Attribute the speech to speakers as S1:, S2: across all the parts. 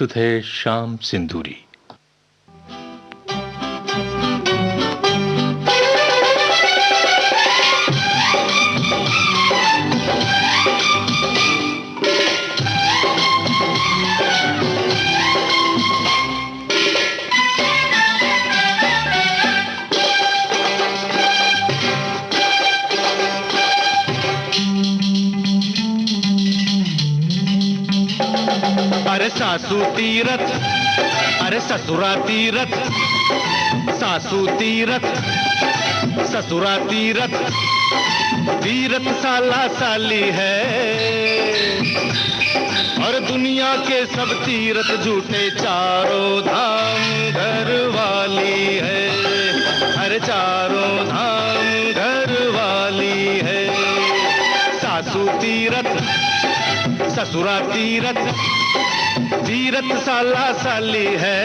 S1: प्रस्तुत है श्याम सिंदूरी।
S2: अरे सासू तीरथ, अरे ससुरा तीरथ, सासू तीरथ ससुरा तीरथ, तीरथ साला साली है। और दुनिया के सब तीरथ झूठे, चारों धाम घर वाली है। अरे चारों धाम घर वाली है। सासू तीरथ ससुरा तीरथ, तीरथ साला साली है।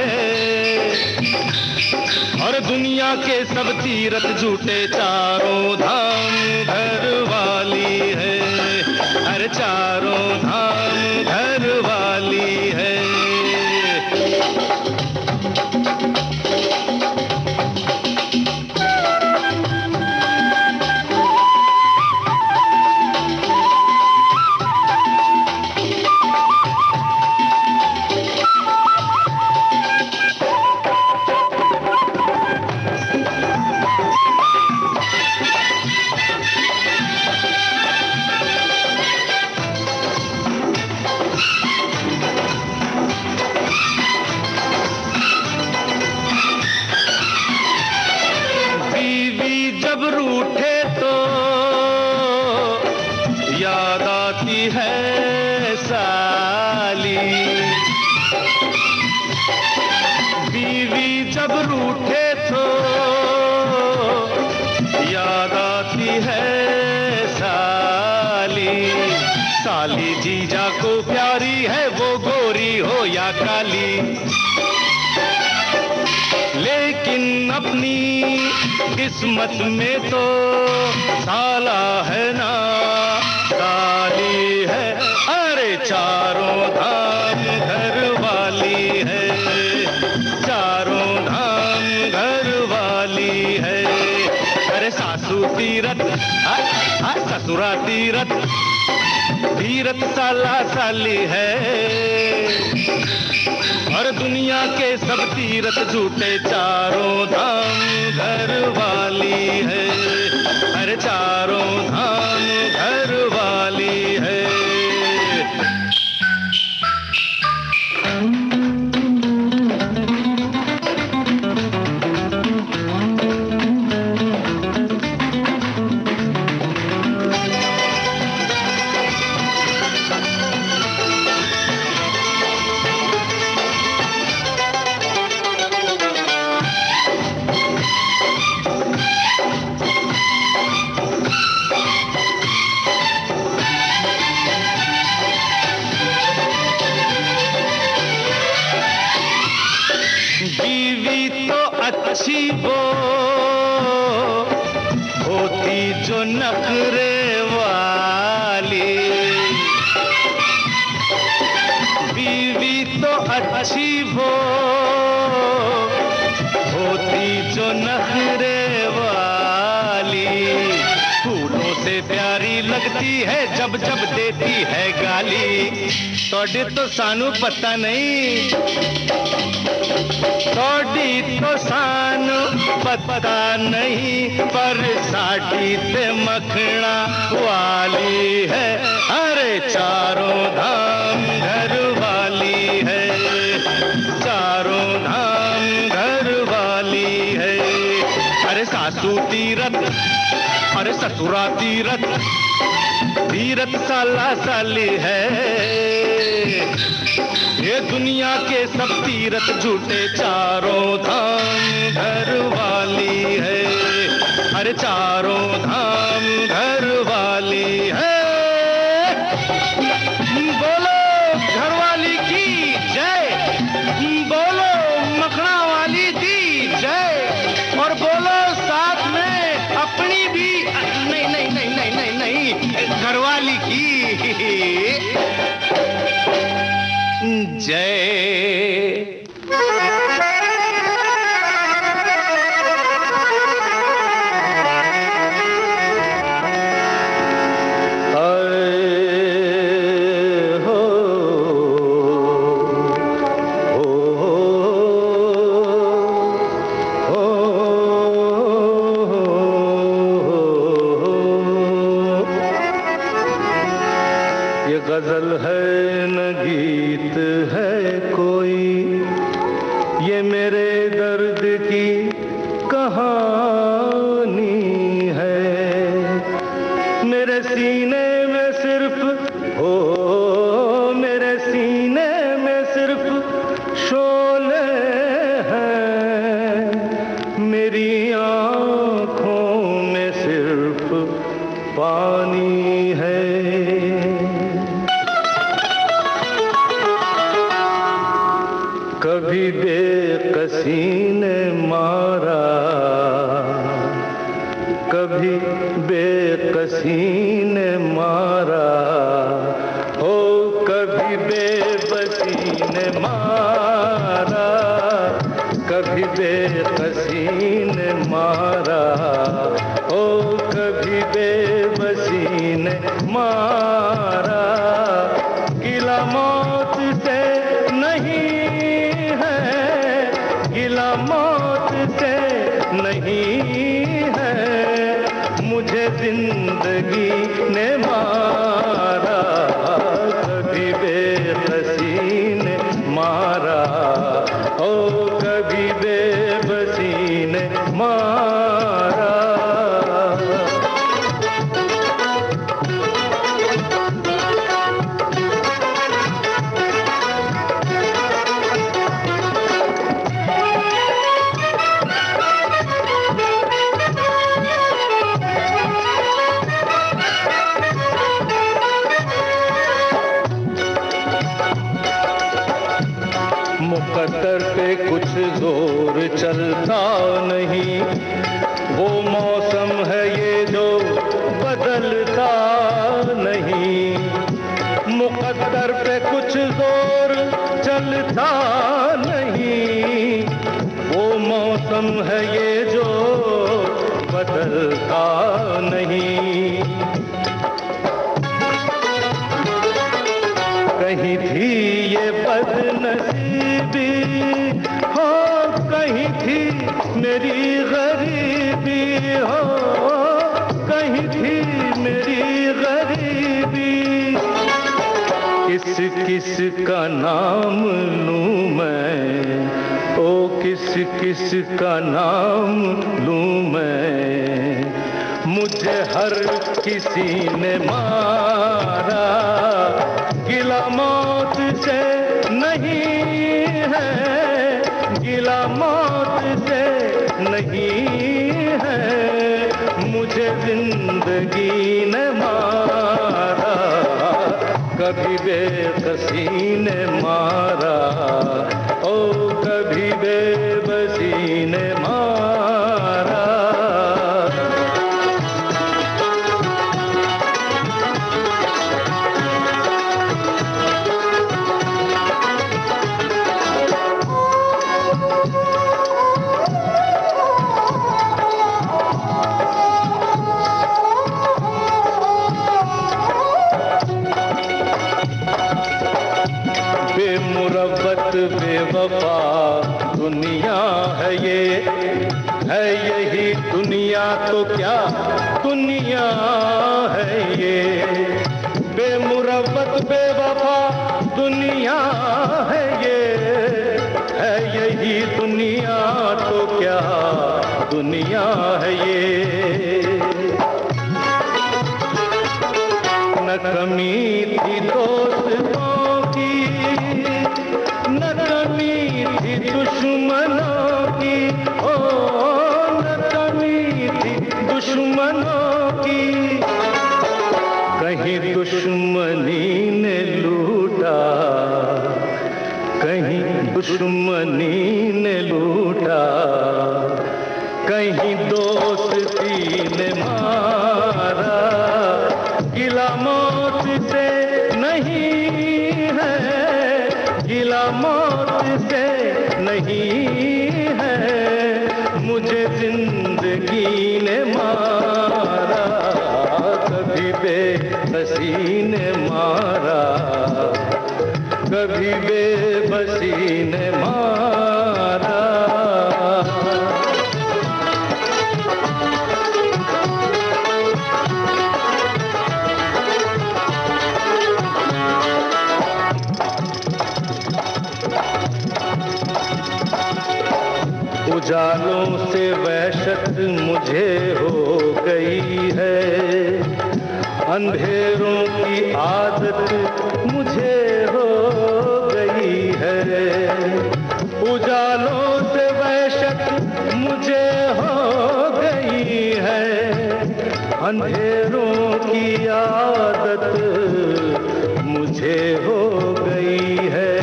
S2: और दुनिया के सब तीरथ झूठे, चारों धाम घर वाली है। अरे चारों धाम घर वाली है। जब रूठे तो याद आती है साली, बीवी जब रूठे तो याद आती है साली। साली जीजा को प्यारी है, वो गोरी हो या काली। लेकिन अपनी किस्मत में तो साला है ना साली है। अरे चारों धाम घर वाली है। चारों धाम घर वाली है। अरे सासू तीरथ, ससुरा तीरथ, तीरथ साला साली है। और दुनिया के सब तीरथ झूठे, चारों धाम घर वाली है। अरे चारों धाम घर वाली है। बीवी तो अच्छी वो होती जो नखरे वाली। बीवी तो अच्छी वो होती जो नखरे वाली। फूलों से प्यारी लगती है, जब जब देती है गाली। तोड़े तो सानू पता नहीं, तोड़ी तो सानू पता नहीं, पर साड़ी ते मखना वाली है। अरे चारों धाम घर वाली है। चारों धाम घर वाली है। अरे सासू तीरथ, अरे ससुरा तीरथ, तीरथ साला साली है। ये दुनिया के सब तीरथ झूठे, चारों धाम घर वाली है। अरे चारों धाम घर वाली है। बोलो घरवाली की जय, बोलो मखना वाली दी जय। और बोलो साथ में अपनी भी, नहीं नहीं नहीं नहीं नहीं नहीं, घरवाली की जय। कोई, ये मेरे दर्द की कहानी है। मेरे सीने में सिर्फ मेरे सीने में सिर्फ शोले हैं, मेरी आँखों में सिर्फ पानी है। कभी बेकसी ने मारा, कभी बेकसी ने मारा, हो कभी बेबसी ने मारा, कभी बेकसी ने मारा, हो कभी बेबसी ने मारा। गिला मौत से नहीं है, गिला मौत से नहीं है, मुझे जिंदगी ने मारा। कभी बेबसी ने मारा, ओ कभी बेबसी ने मारा। मुकद्दर पे कुछ जोर चलता नहीं, वो मौसम है ये जो बदलता नहीं। मुकद्दर पे कुछ जोर चलता नहीं, वो मौसम है ये जो बदलता नहीं। कहीं थी ये बदनसीबी, हो कहीं थी मेरी गरीबी, हो कहीं थी मेरी गरीबी। किस किस का नाम लूं मैं, ओ किस किस का नाम लूं मैं, मुझे हर किसी ने मारा। गिला मौत से नहीं है, गिला मौत से नहीं है, मुझे जिंदगी ने मारा। कभी बेकसी ने मारा, ओ कभी बेबसी ने मारा। बेमुरब्बत बेवफा दुनिया है ये, है यही दुनिया तो क्या दुनिया है ये। बेमुरब्बत बेवफा दुनिया है ये, है यही दुनिया तो क्या दुनिया है ये। न कमी थी दोस्तों की, न कमी थी दुश्मनों की, ओ न कमी थी दुश्मनों की। कहीं दुश्मनी ने लूटा, कहीं दुश्मनी ने लूटा, कहीं दोस्ती ने मारा। गिला मौत से नहीं है, गिला मौत से नहीं है, मुझे जिंदगी ने मारा। कभी बेबसी ने मारा, कभी बेबसी ने मारा। उजालों से वहशत मुझे हो गई है, अंधेरों की आदत मुझे हो गई है। उजालों से वहशत मुझे हो गई है, अंधेरों की आदत मुझे हो गई है।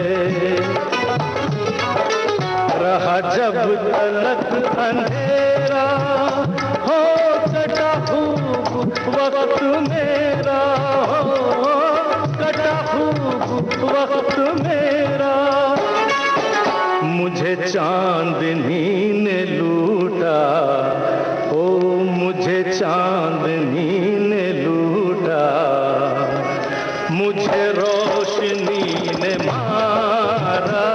S2: रहा जब तलक अंधेरा हो कटा खूब वक्त मेरा, हो कटा खूब वक्त मेरा। मुझे चांदनी ने लूटा, ओ मुझे चांदनी ने लूटा, मुझे रोशनी ने मारा।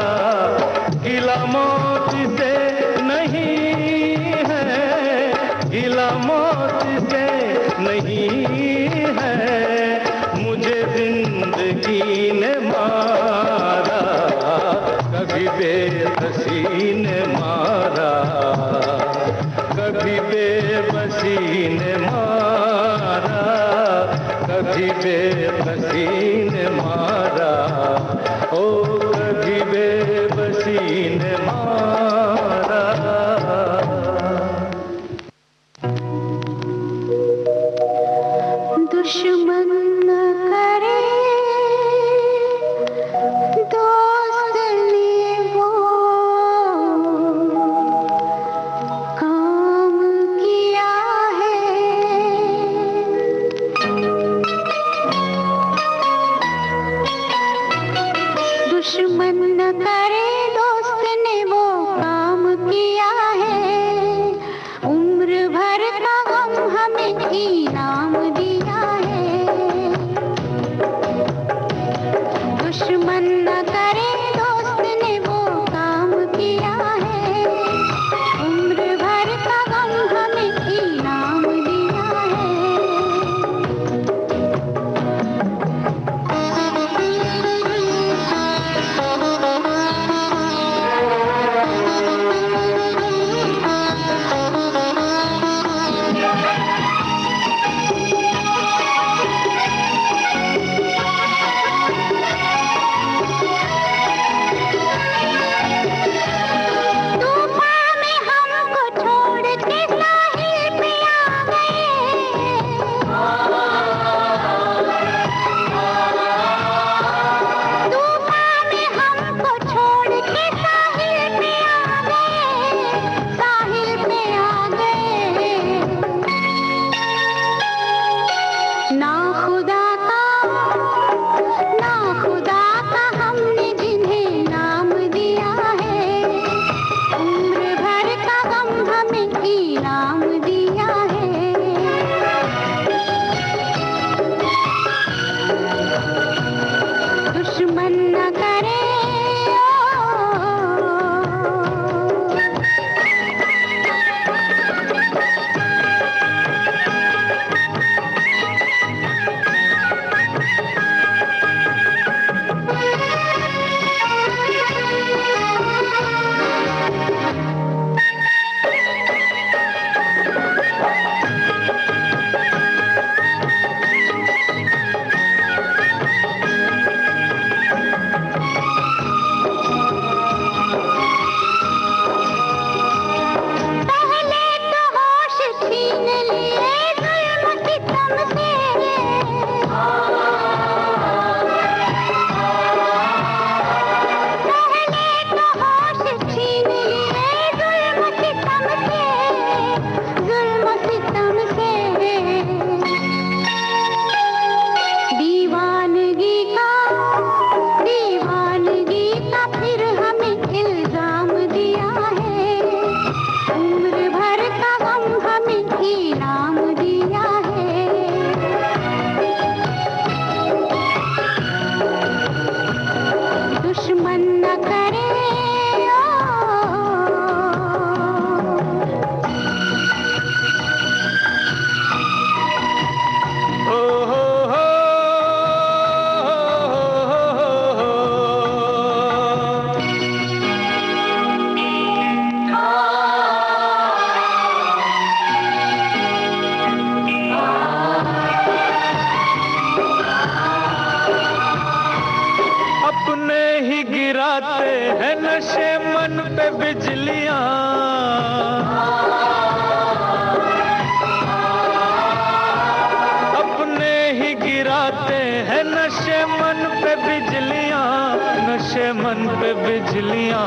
S2: गिला मौत से नहीं है, गिला मौत से नहीं है, मुझे जिंदगी ने मारा। कभी बेबसी ने मारा, कभी बेबसी ने मारा, कभी बेबसी ने मारा, ओ कभी बेबसी ने मारा।
S3: दुश्मन न करे दोस्त ने वो काम किया है। दुश्मन न करे दोस्त ने वो काम किया है, उम्र भर का गम हमें इनाम दिया है। दुश्मन न करे दोस्त ने वो काम किया है, उम्र भर का गम हमें इनाम दिया है।
S2: नशे मन पे बिजलियां, अपने ही गिराते हैं नशे मन पे बिजलियां, नशे मन पे बिजलियां।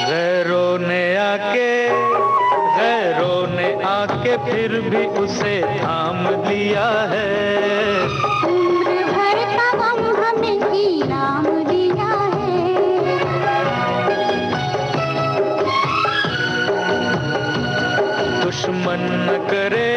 S2: गैरों ने आके फिर भी उसे थाम दिया है।
S3: उम्र भर का गम हमें इनाम दिया है।
S2: दुश्मन न करे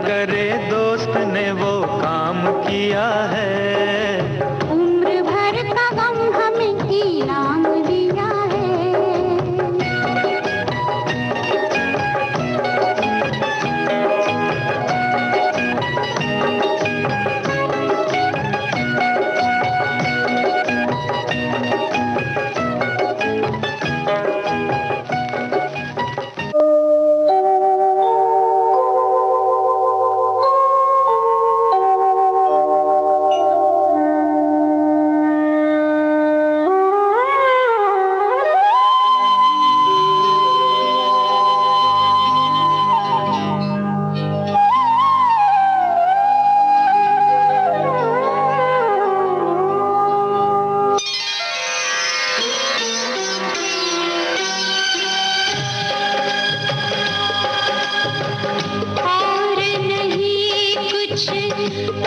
S2: करे दोस्त ने वो काम किया है।
S3: उम्र भर का गम हमें इनाम दिया है।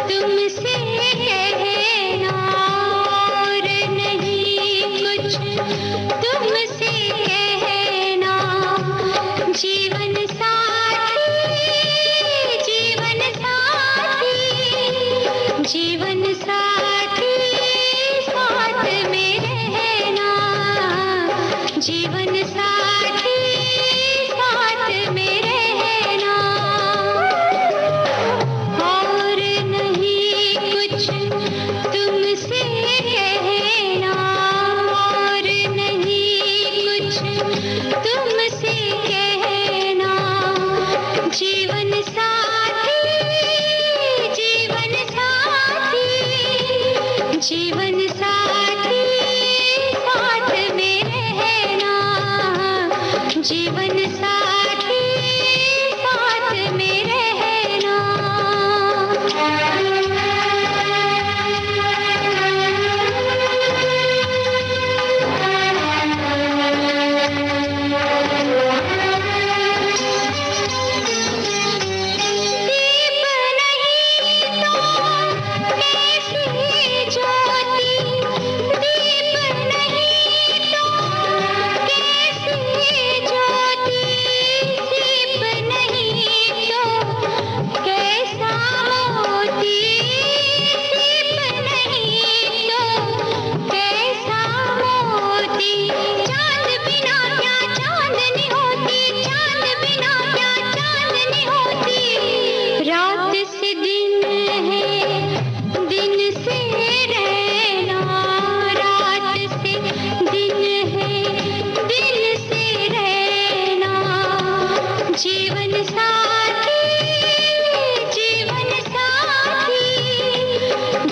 S3: तुमसे कहना और नहीं कुछ तुमसे कहना। जीवन साथी जीवन साथी जीवन साथी साथ में रहना। जीवन साथी साथ में रहना। तुमसे कहना और नहीं कुछ तुमसे कहना। जीवन साथी जीवन साथी जीवन साथी साथ में रहना। जीवन साथी साथ में रहना।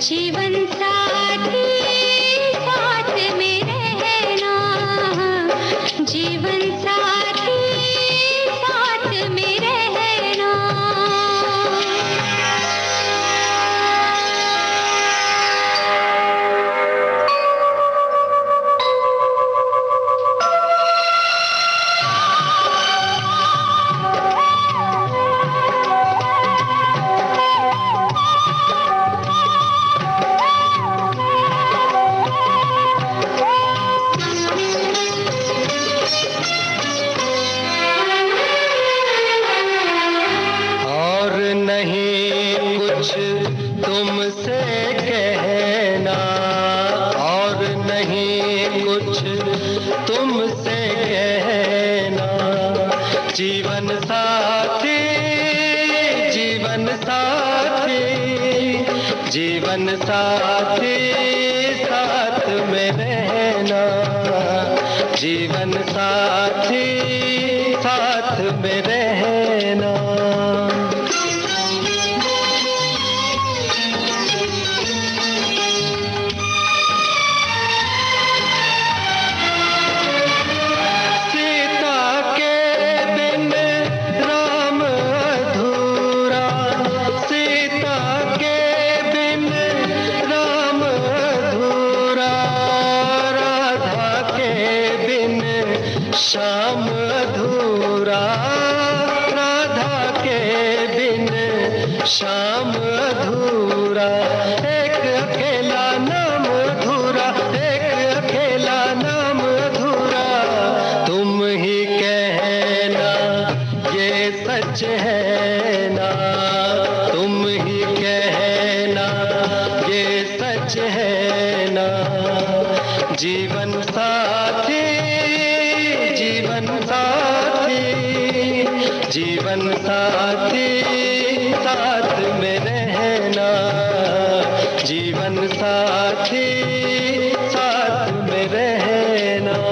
S3: जीवन साथी साथ में रहना। जीवन साथी साथ में रहना।
S4: कुछ तुमसे कहना और नहीं कुछ तुमसे कहना। जीवन साथी जीवन साथी जीवन साथी साथ में रहना। जीवन साथी साथ में रहना। श्याम अधूरा राधा के बिन श्याम अधूरा। एक अकेला नाम अधूरा एक अकेला नाम अधूरा। तुम ही कहना ये सच है ना। तुम ही कहना ये सच है ना। जीवन साथी जीवन साथी जीवन साथी साथ में रहना। जीवन साथी साथ में रहना।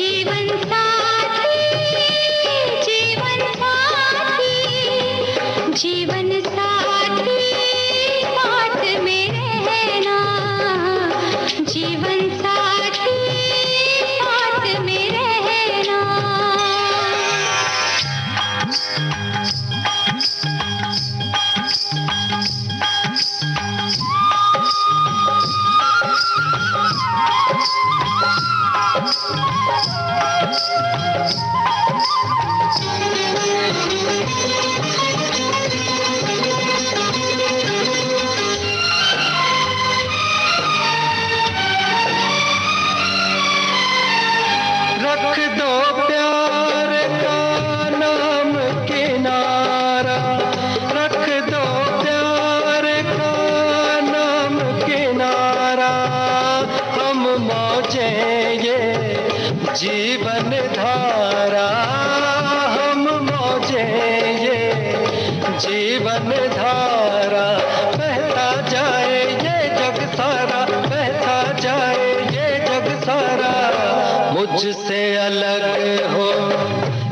S3: जीवन साथी साथ में रहना। जीवन साथी साथ में रहना।
S4: रख दो प्यार का नाम किनारा। रख दो प्यार का नाम किनारा। हम मौजे ये जीवन धारा। हम मौजे ये जीवन धारा। बहता जाए ये जग सारा बहता जाए ये जग सारा। मुझसे अलग हो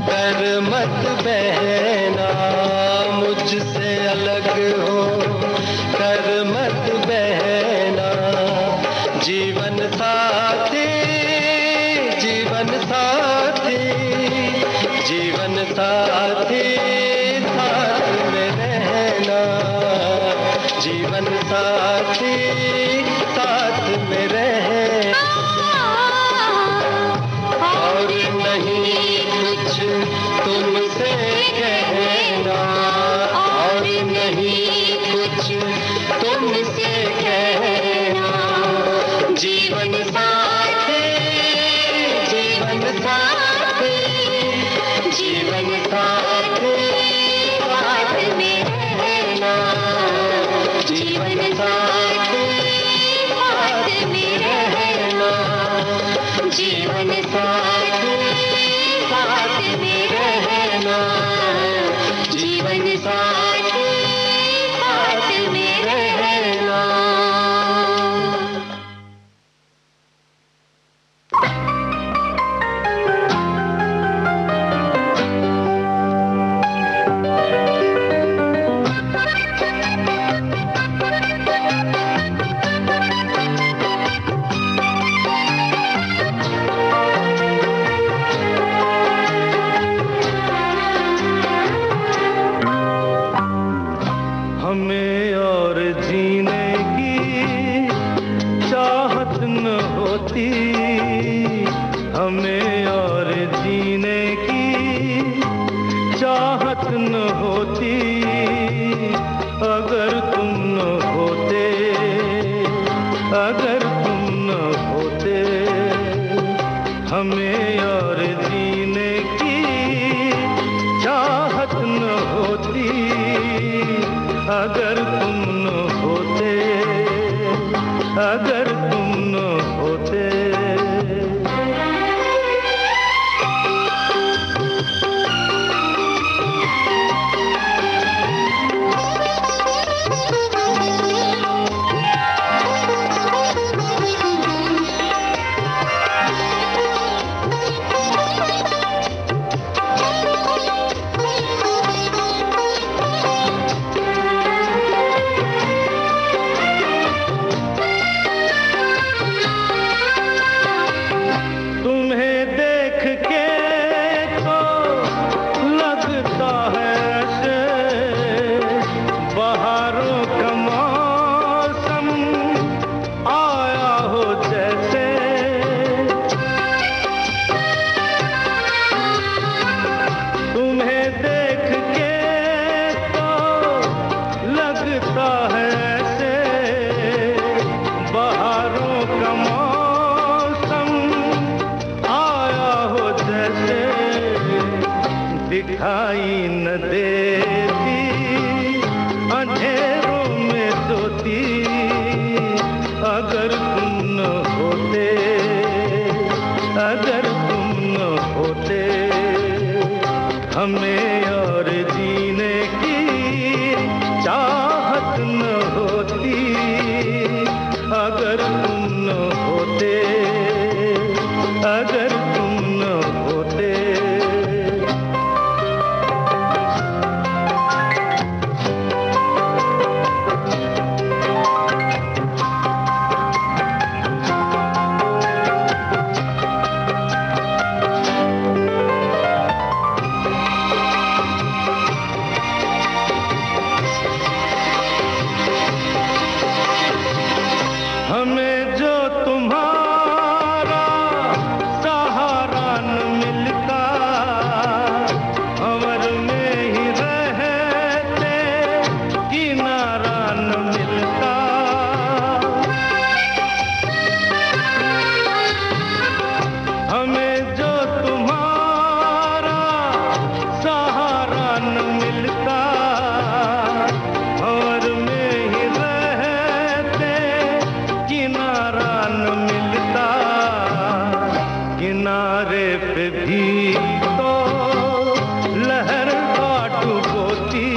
S4: कर मत बहना। मुझसे अलग हो कर मत बहना। जीवन साथी जीवन साथी जीवन साथी साथ में रहना। जीवन साथी साथ में रहना। और नहीं कुछ तुमसे कहना। और नहीं कुछ तुमसे कहना। जीवन साथी जीवन साथी जीवन साथी साथ में रहना। जीवन साथी साथ में
S2: अगर तुम न होते। दिखाई न देती अंधेरों में सोती, अगर तुम न होते, अगर तुम न होते। हमें और जीने की चाहत न होती, अगर तुम न होते, अगर तुम न होते। हमें जो तुम्हारा सहारा न मिलता, अमर में ही रहते किनारा न मिलता। हमें जो तुम्हारा सहारा न मिलता, अमर में ही रहते किनारा न मिलता। किनारे पे भी तो लहर काट होती,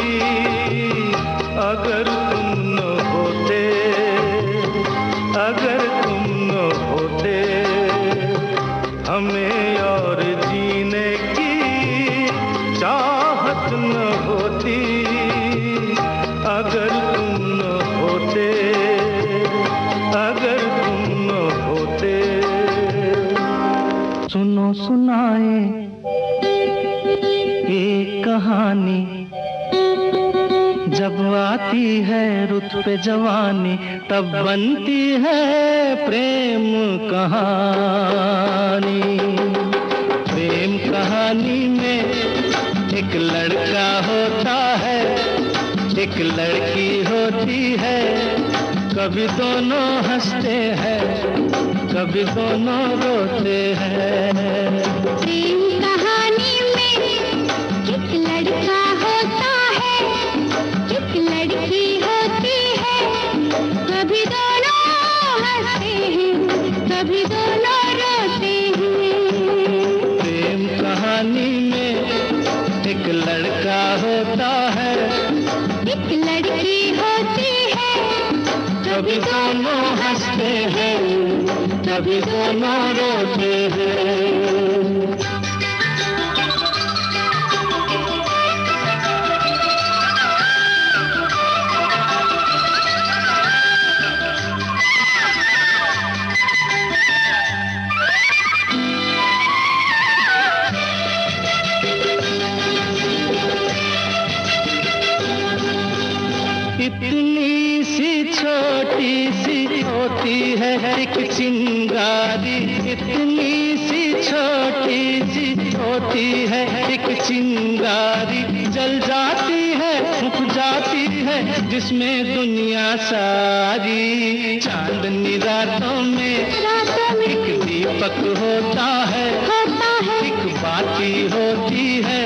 S2: अगर तुम न होते, अगर तुम न होते। हमें और जीने की चाहत न होती, अगर तुम न होते, अगर तुम न होते। सुनो सुनाए एक कहानी, जब आती है रुत पे जवानी, तब बनती है प्रेम कहानी। प्रेम कहानी में एक लड़का होता है, एक लड़की होती है, कभी दोनों हंसते हैं, कभी दोनों रोते हैं।
S3: प्रेम कहानी में एक लड़का होता है, एक लड़की होती है, कभी दोनों हंसते हैं, कभी दोनों रोते हैं।
S2: प्रेम कहानी में एक लड़का होता है,
S3: एक लड़की होती है,
S2: कभी दोनों हंसते हैं, कभी दोनों रोते हैं। इतनी सी छोटी सी होती है एक चिंगारी, इतनी सी छोटी सी होती है एक चिंगारी, जल जाती है फूक जाती है जिसमें दुनिया सारी। चांदनी रातों में एक दीपक होता है, एक बाती होती है,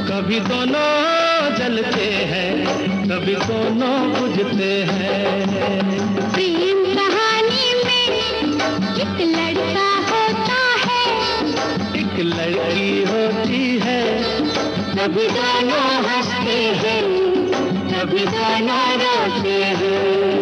S2: कभी दोनों जलते हैं, कभी दोनों बुझते हैं।
S3: प्रेम कहानी
S2: लड़की होती है,
S4: कभी दोनों हंसते हैं, कभी दोनों रोते हैं।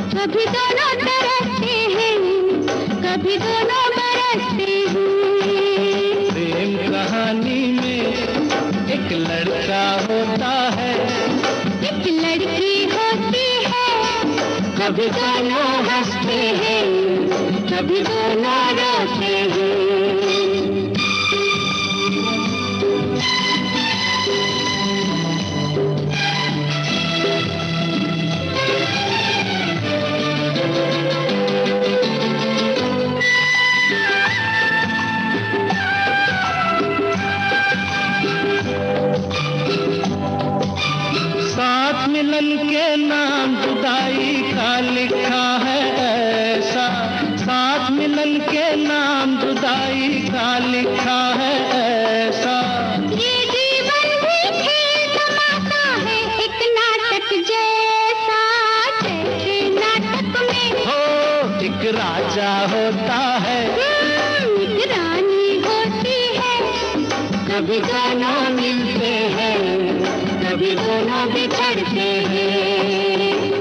S3: कभी दोनों तरसते हैं, कभी दोनों बरसते हैं।
S2: प्रेम कहानी में एक लड़का होता है,
S3: एक लड़की होती है,
S4: कभी दोनों हंसते हैं, कभी दोनों रोते हैं।
S2: मिलन के नाम जुदाई का लिखा है ऐसा, साथ मिलन के नाम जुदाई का लिखा है ऐसा।
S3: ये जीवन भी खेल तमाशा है, एक नाटक जैसा, जैसे नाटक में
S2: हो एक राजा होता है,
S3: एक रानी होती है।
S4: कभी दोनों मिलते हैं, कभी दोनों बिछड़ते हैं।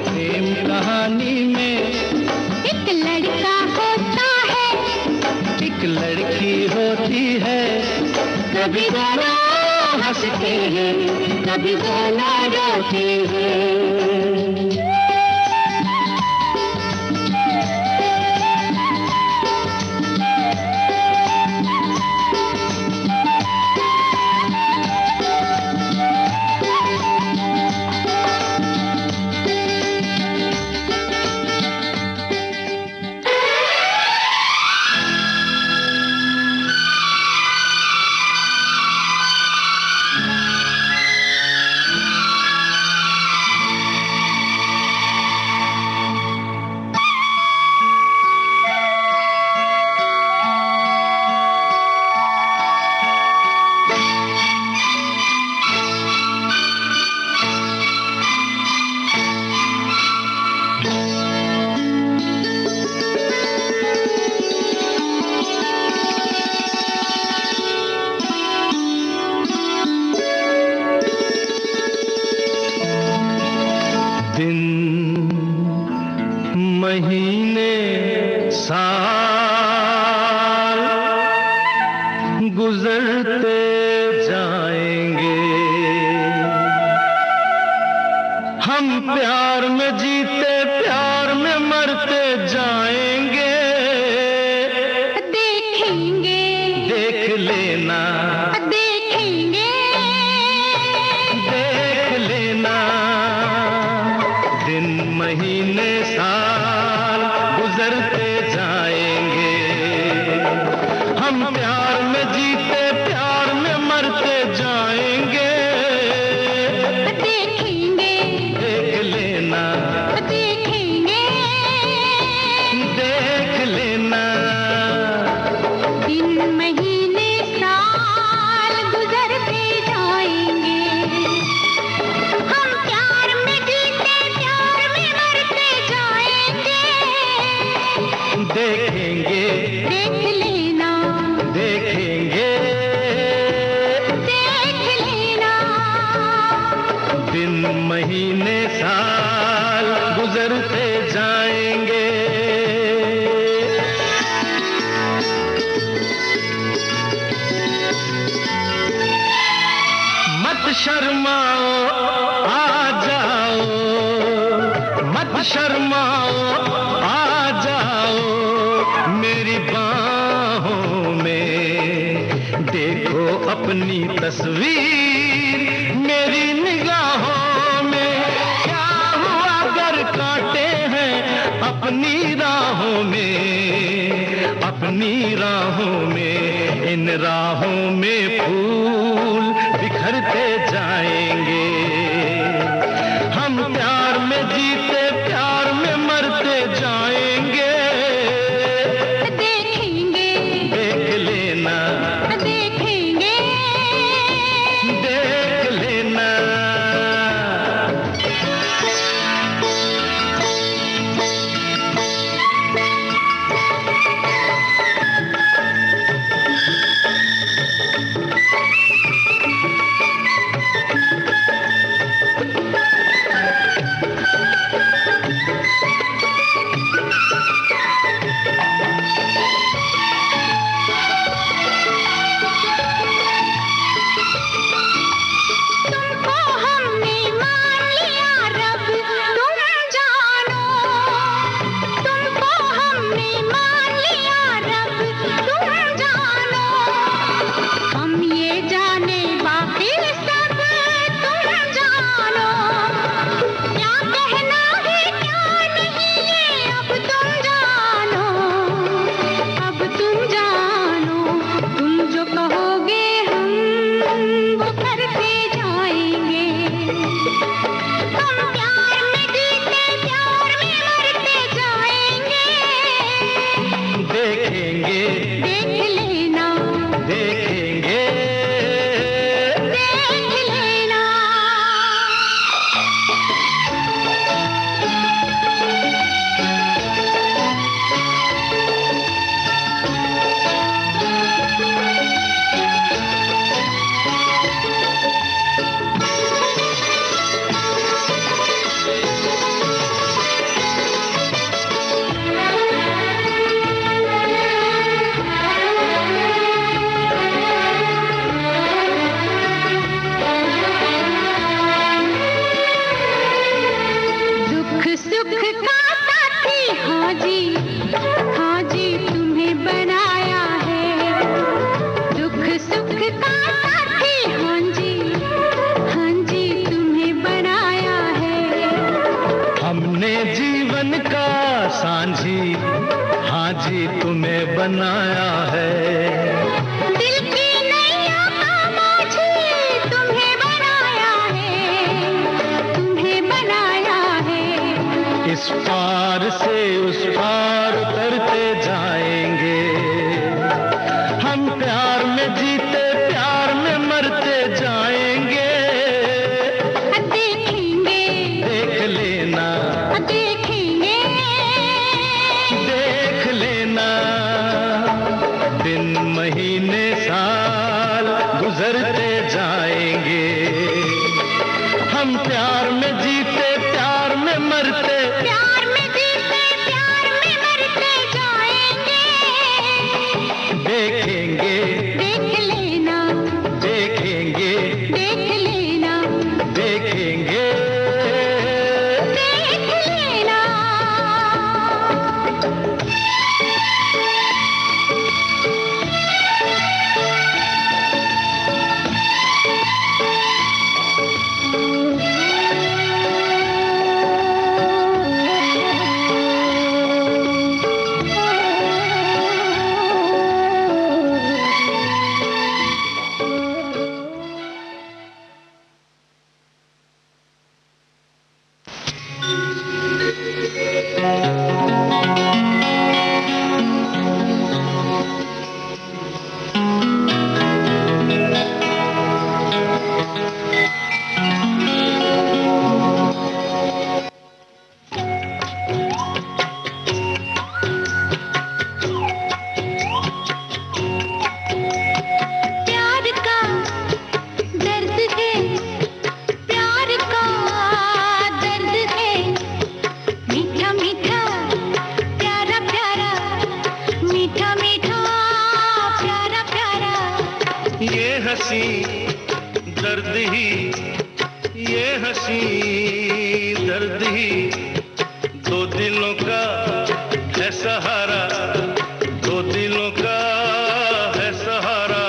S2: प्रेम कहानी में
S3: एक लड़का होता है,
S2: एक लड़की होती है,
S4: कभी दोनों हंसते हैं, कभी दोनों रोते हैं।
S2: महीने साल गुजरते जाएंगे, हम प्यार में जीते प्यार में मरते जाएंगे।
S3: देखेंगे
S2: देख लेना,
S3: देखेंगे
S2: देख लेना, दिन महीने साल गुजरते जाएंगे, हम प्यार में जीते प्यार में मरते जाएंगे।
S3: देखेंगे
S2: देख लेना,
S3: देखेंगे
S2: देख लेना,
S3: दिन महीने साल गुजरते जाएंगे, हम प्यार में जीते प्यार में मरते जाएंगे।
S2: देखेंगे
S3: देख लेना,
S2: देखेंगे,
S3: देख लेना,
S2: दिन महीने साल गुजरते जाएंगे। मत शर्माओ आ जाओ, मत शर्माओ, आ जाओ मेरी बाहों में, देखो अपनी तस्वीर मेरी निगाहों में। क्या हुआ अगर कांटे हैं अपनी राहों में, अपनी राहों में, इन राहों में फूल बिखरते जाएंगे। हम प्यार में जीते प्यार में मरते जाएंगे।
S3: देखेंगे,
S2: देख लेना,
S3: देखेंगे,
S2: देख लेना। सांझी, हाँ जी तुम्हें बनाया है।
S3: दिल की नैया का माझी तुम्हें बनाया है, तुम्हें बनाया है।
S2: इस पार से उस पार उतरते जाएंगे, हम प्यार में जीते प्यार में मरते जाएंगे।
S3: देखेंगे,
S2: देख लेना,
S3: देखेंगे,
S2: देख लेना। दिन महीने साल गुजरते जाएंगे, हम प्यार में जीते प्यार में मरते,
S3: प्यार में जीते प्यार में मरते जाएंगे।
S2: देखेंगे,
S3: देख लेना,
S2: देखेंगे,
S3: देख लेना,
S2: देखेंगे,
S3: देख लेना। प्यार का दर्द है, प्यार का दर्द है, मीठा मीठा प्यारा प्यारा, मीठा मीठा प्यारा प्यारा।
S2: ये हंसी दर्द ही, ये हंसी दर्द ही, दो दिलों का है सहारा, दो दिलों का है सहारा।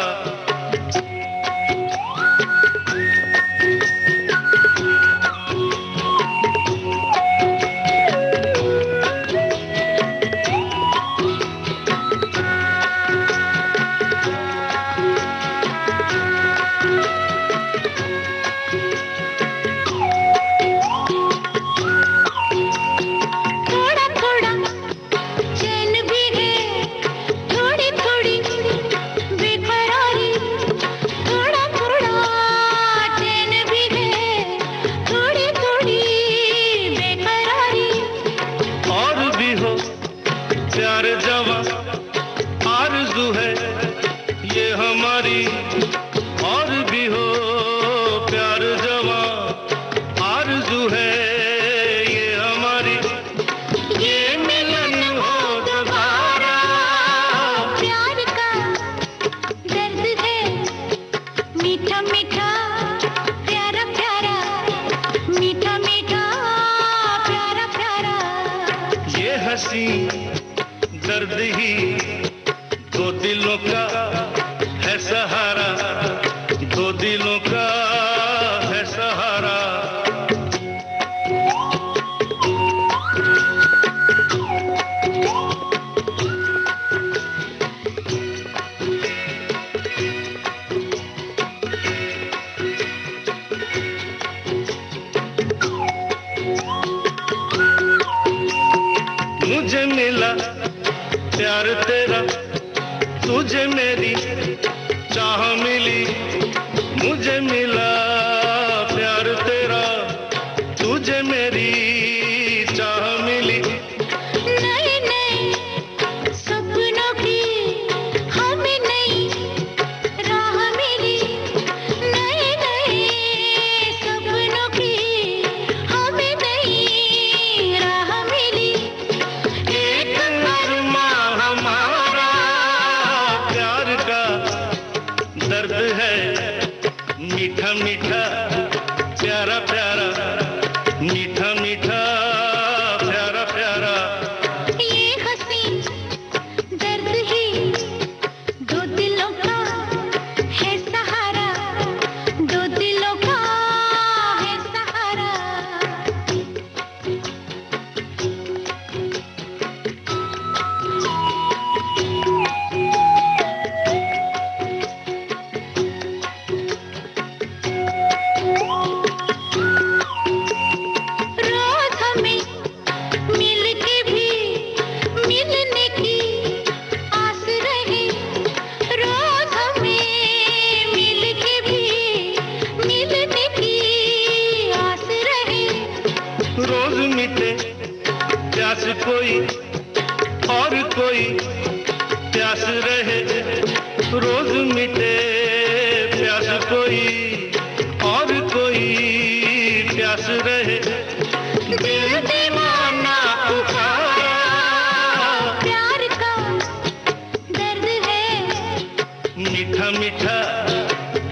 S2: दर्द ही दो दिलों का है सहारा, दो दिलों का है सहारा। मुझे मिला प्यार तेरा, तुझे मेरी चाह मिली। मुझे मिला प्यार तेरा, तुझे मेरी चाह मिली।
S3: नए नए सपनों की हमें नई राह मिली। नए नए सपनों की हमें नई राह मिली।
S2: एक अरमा हमारा प्यार का दर्द है, मीठा मीठा प्यारा प्यारा, मीठा मीठा प्यारा प्यारा।
S3: ये हंसी दर्द ही दो दिलों का है सहारा, दो दिलों का है सहारा। रोज हमें मिलके भी मिलने की आस रहे। रोज हमें मिलके भी मिलने की आस रहे।
S2: रोज मिटे प्यास कोई और कोई प्यास रहे। रोज मिटे प्यास कोई और कोई प्यास रहे। दिल दीवाना पुकारा,
S3: प्यार का दर्द है
S2: मीठा मीठा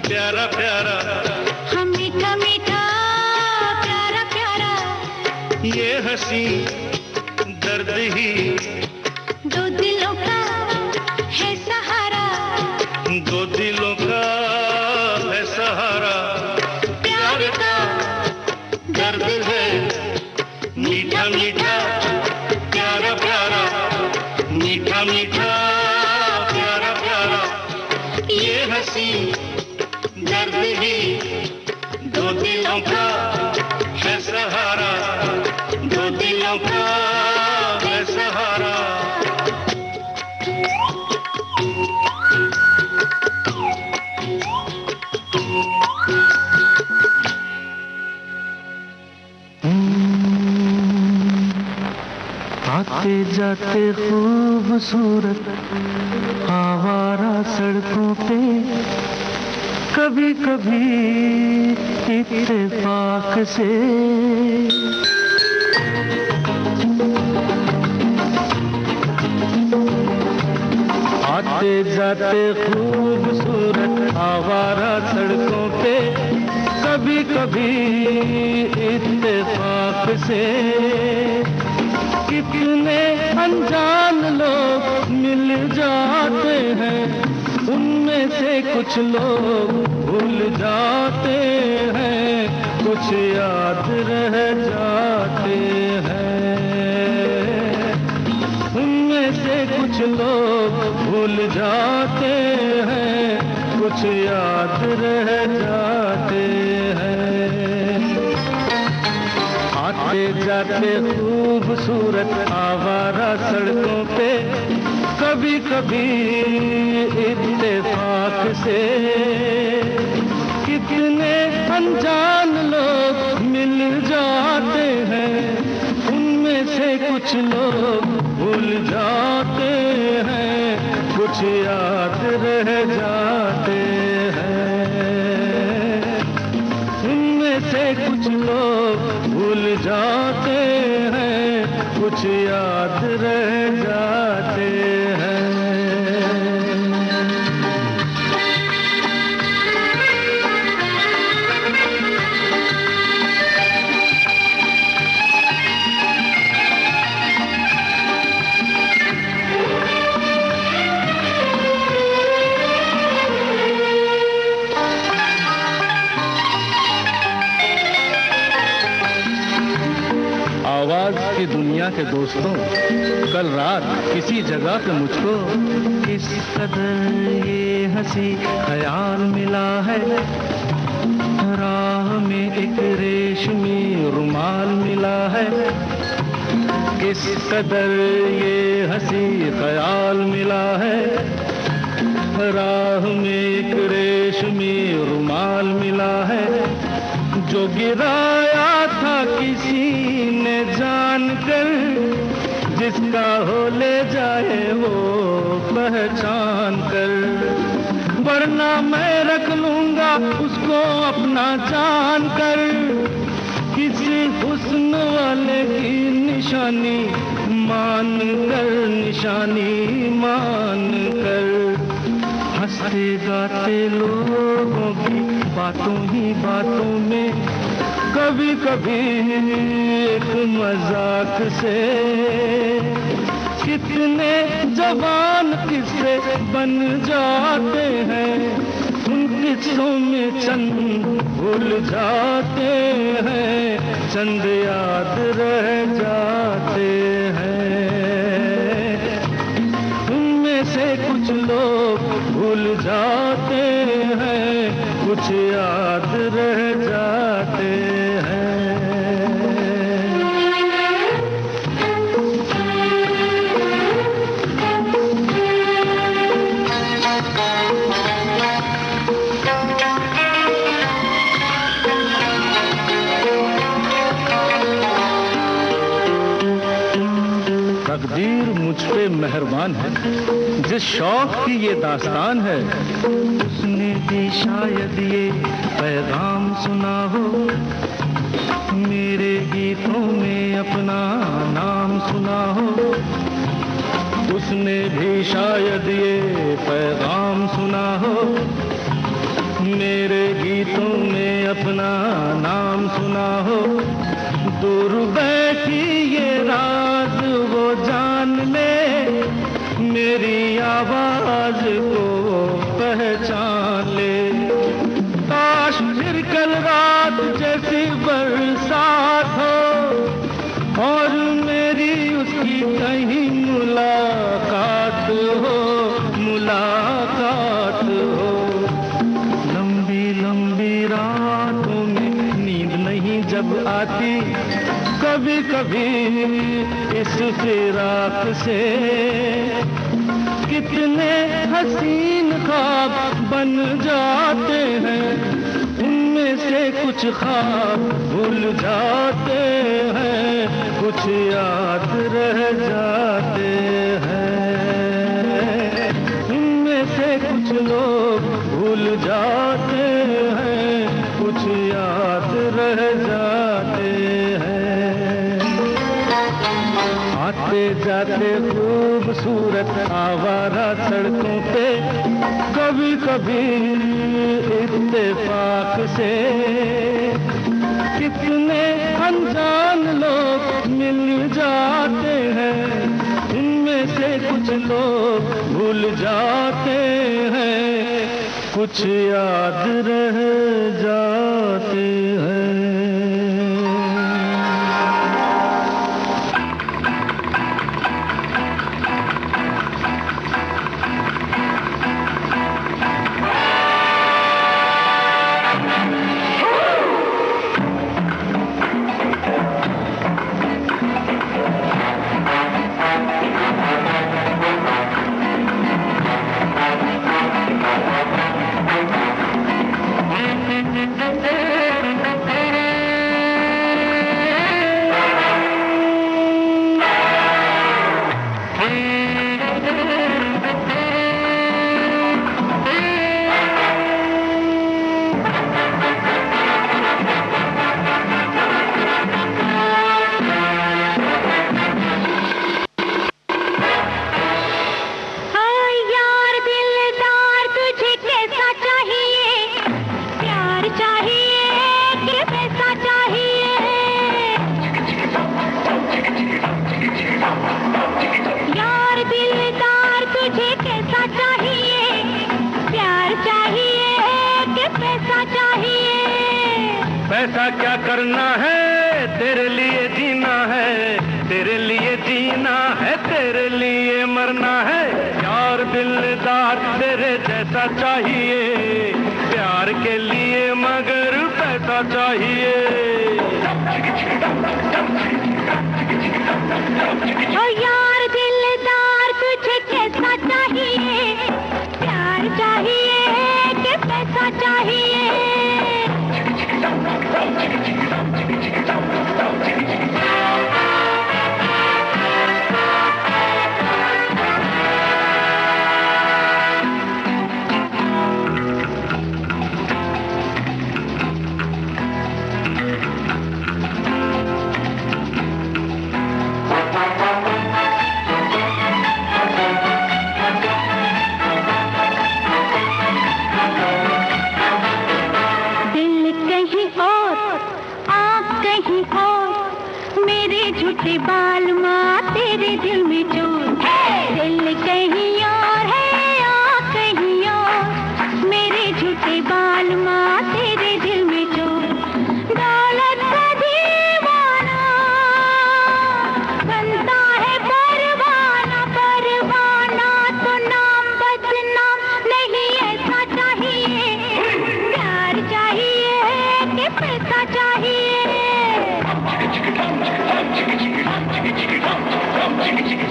S2: प्यारा प्यारा।
S3: हम मीठा मीठा प्यारा प्यारा।
S2: ये हंसी दर्द ही
S3: दो दिलों का है सहारा,
S2: दो दिलों का है सहारा। प्यार का दर्द है मीठा मीठा प्यारा प्यारा, मीठा मीठा प्यारा प्यारा। ये हंसी दर्द ही दो दिलों का है सहारा, दो दिलों का है सहारा।
S5: आते जाते खूबसूरत आवारा सड़कों पे कभी कभी इत्तेफाक से आते जाते खूबसूरत आवारा सड़कों पे कभी कभी इत्तेफाक से अनजान लोग मिल जाते हैं, उनमें से कुछ लोग भूल जाते हैं, कुछ याद रह जाते हैं। उनमें से कुछ लोग भूल जाते हैं, कुछ याद रह जाते हैं। आते जाते खूबसूरत आवारा सड़कों पे कभी कभी इत्तेफाक से कितने अनजान लोग मिल जाते हैं, उनमें से कुछ लोग भूल जाते हैं, कुछ याद रह जाते हैं। उनमें से कुछ लोग भूल जाते हैं, कुछ याद रह जाते हैं। आवाज की दुनिया के दोस्तों, कल रात किसी जगह पे मुझको इस कदर ये हंसी ख्याल मिला है, राह में एक रेशमी रुमाल मिला है। किस कदर ये हंसी ख्याल मिला है, राह में एक रेशमी रुमाल मिला है। जो गिराया था किसी ने जानकर, जिसका हो ले जाए वो पहचान कर, वरना मैं रख लूंगा उसको अपना जान कर। किसी हुस्न वाले की निशानी मान कर, निशानी मान कर। हंसते गाते लोगों की बातों ही बातों में कभी कभी एक मजाक से कितने जवान किस्से बन जाते हैं, उन किस्सों में चंद भूल जाते हैं, चंद याद रह जाते हैं। उनमें से कुछ लोग भूल जाते हैं, कुछ याद रह जाते हैं। तकदीर मुझ पे मेहरबान है, जिस शौक की ये दास्तान है, उसने भी शायद ये पैगाम सुना हो, मेरे गीतों में अपना नाम सुना हो। उसने भी शायद ये पैगाम सुना हो, मेरे गीतों में अपना नाम सुना हो। दूर बैठी ये राज वो जान ले, मेरी आवाज को पहचान ले। काश फिर कल रात जैसी बरसात हो और मेरी उसकी कहीं मुलाकात हो, मुलाकात हो। लंबी लंबी रातों में नींद नहीं जब आती, कभी कभी इस फिराक से कितने हसीन ख्वाब बन जाते हैं, उनमें से कुछ ख्वाब भूल जाते हैं, कुछ याद रह जाते हैं। उनमें से कुछ लोग भूल जाते हैं, कुछ याद रह जाते हैं। आते जाते खूबसूरत आवारा सड़कों पे कभी कभी इत्तेफाक से कितने अनजान लोग मिल जाते हैं, कुछ लोग भूल जाते हैं, कुछ याद रह जाते हैं।
S2: पैसा क्या करना है, तेरे लिए जीना है, तेरे लिए जीना है, तेरे लिए मरना है। यार दिलदार तेरे जैसा चाहिए, प्यार के लिए मगर पैसा चाहिए।
S3: ओ यार दिलदार तुझे कैसा चाहिए, प्यार चाहिए कि पैसा चाहिए? झूठे बाल माँ तेरे दिल में चोट, दिल कहीं और है आ कहीं और, मेरे झूठे बाल माँ तेरे दिल में चोट। दौलत का दीवाना बनता है परवाना, परवाना तो नाम बदनाम नहीं ऐसा चाहिए, प्यार चाहिए कि पैसा चाहिए?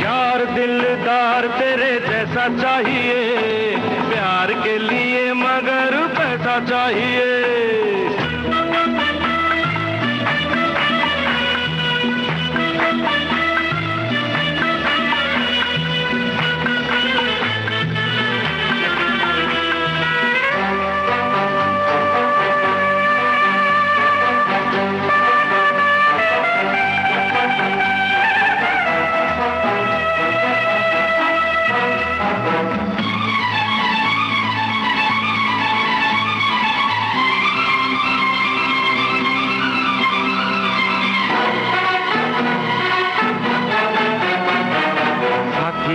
S2: यार दिलदार तेरे जैसा चाहिए, प्यार के लिए मगर पैसा चाहिए।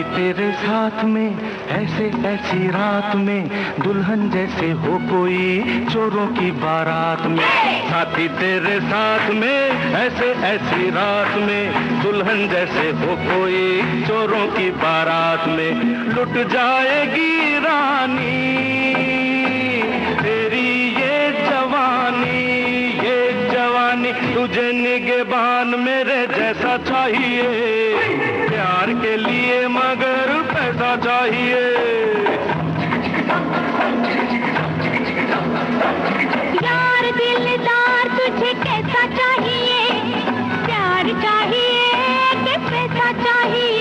S5: तेरे साथ में ऐसे ऐसी रात में, दुल्हन जैसे हो कोई चोरों की बारात में।
S2: साथी तेरे साथ में ऐसे ऐसी रात में, दुल्हन जैसे हो कोई चोरों की बारात में। लुट जाएगी रानी तेरी ये जवानी, तुझे निगहबान मेरे जैसा चाहिए, प्यार के लिए मगर पैसा चाहिए।
S3: यार दिलदार तुझे कैसा चाहिए, प्यार चाहिए कि पैसा चाहिए?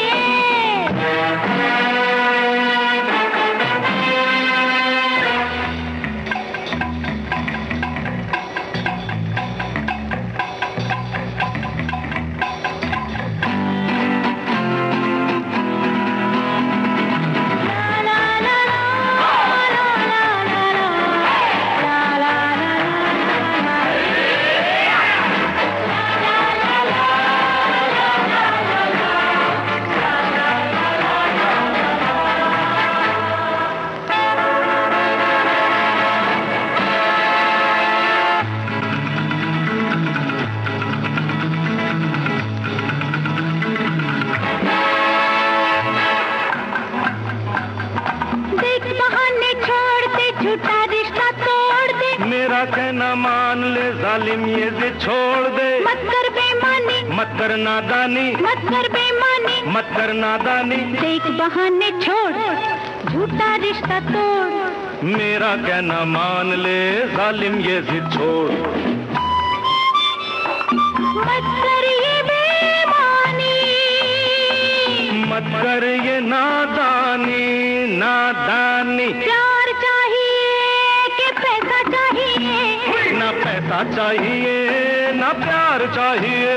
S2: जालिम ये जिद छोड़ दे,
S3: मत कर बेईमानी,
S2: मत कर नादानी,
S3: मत कर बेईमानी,
S2: मत कर नादानी,
S3: देख बहाने छोड़, झूठा रिश्ता तोड़,
S2: मेरा कहना मान ले, जालिम ये जिद छोड़।
S3: मत कर ये बेईमानी,
S2: मत कर ये नादानी, नादानी।
S3: प्यार चाहिए कि पैसा चाहिए,
S2: ना पैसा चाहिए ना प्यार चाहिए।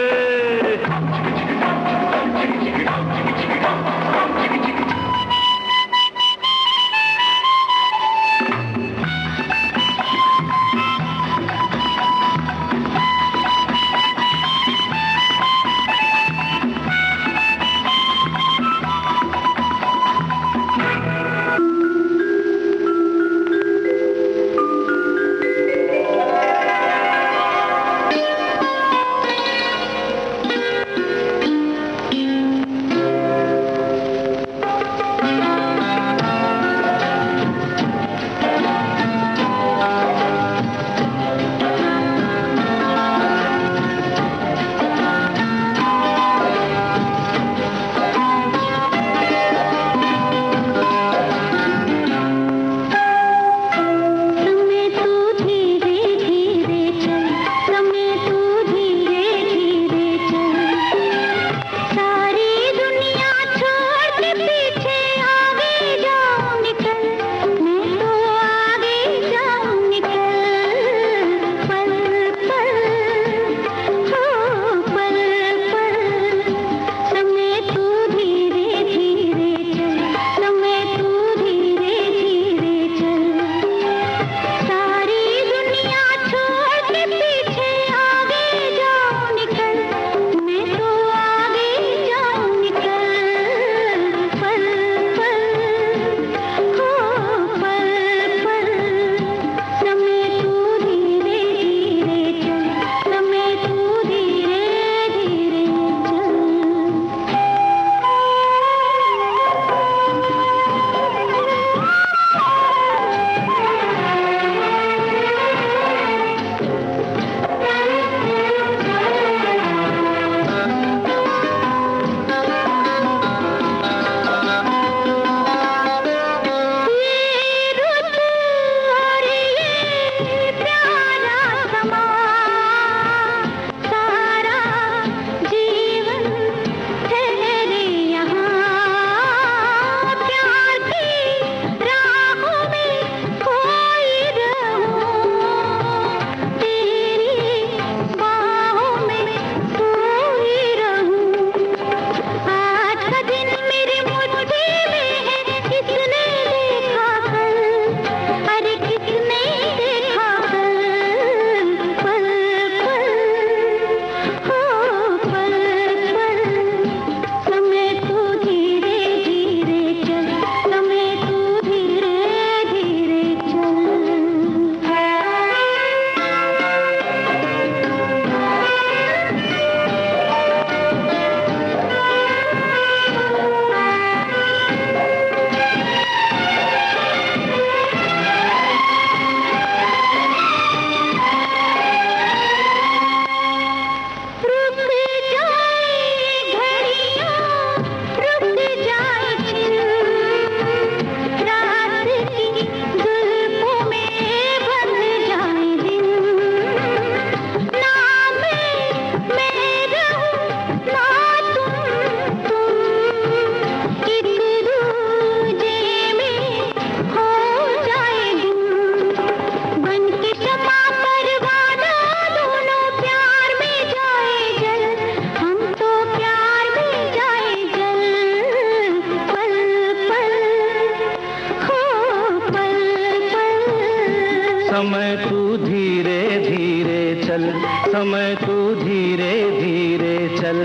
S5: समय तू धीरे धीरे चल, समय तू धीरे धीरे चल,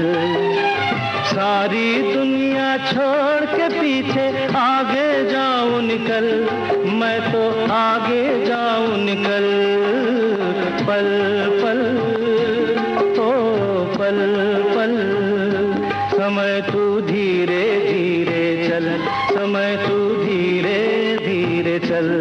S5: सारी दुनिया छोड़ के पीछे आगे जाऊं निकल, मैं तो आगे जाऊं निकल, पल पल ओ पल पल, समय तू धीरे धीरे चल, समय तू धीरे धीरे चल।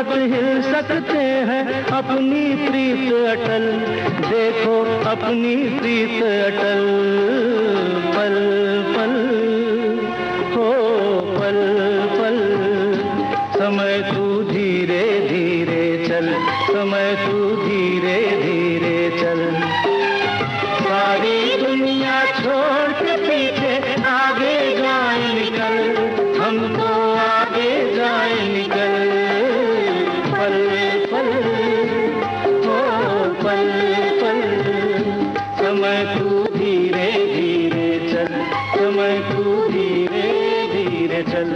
S5: पर्वत हिल सकते हैं अपनी प्रीत अटल, देखो अपनी प्रीत अटल। पल पल हो पल पल, समय तू धीरे धीरे चल, समय तू धीरे धीरे चल। सारी दुनिया छोड़ के पीछे आगे जाए निकल, हम तो आगे जाए निकल। पल पल हो पल पल, समय तू धीरे धीरे चल, समय तू धीरे धीरे चल।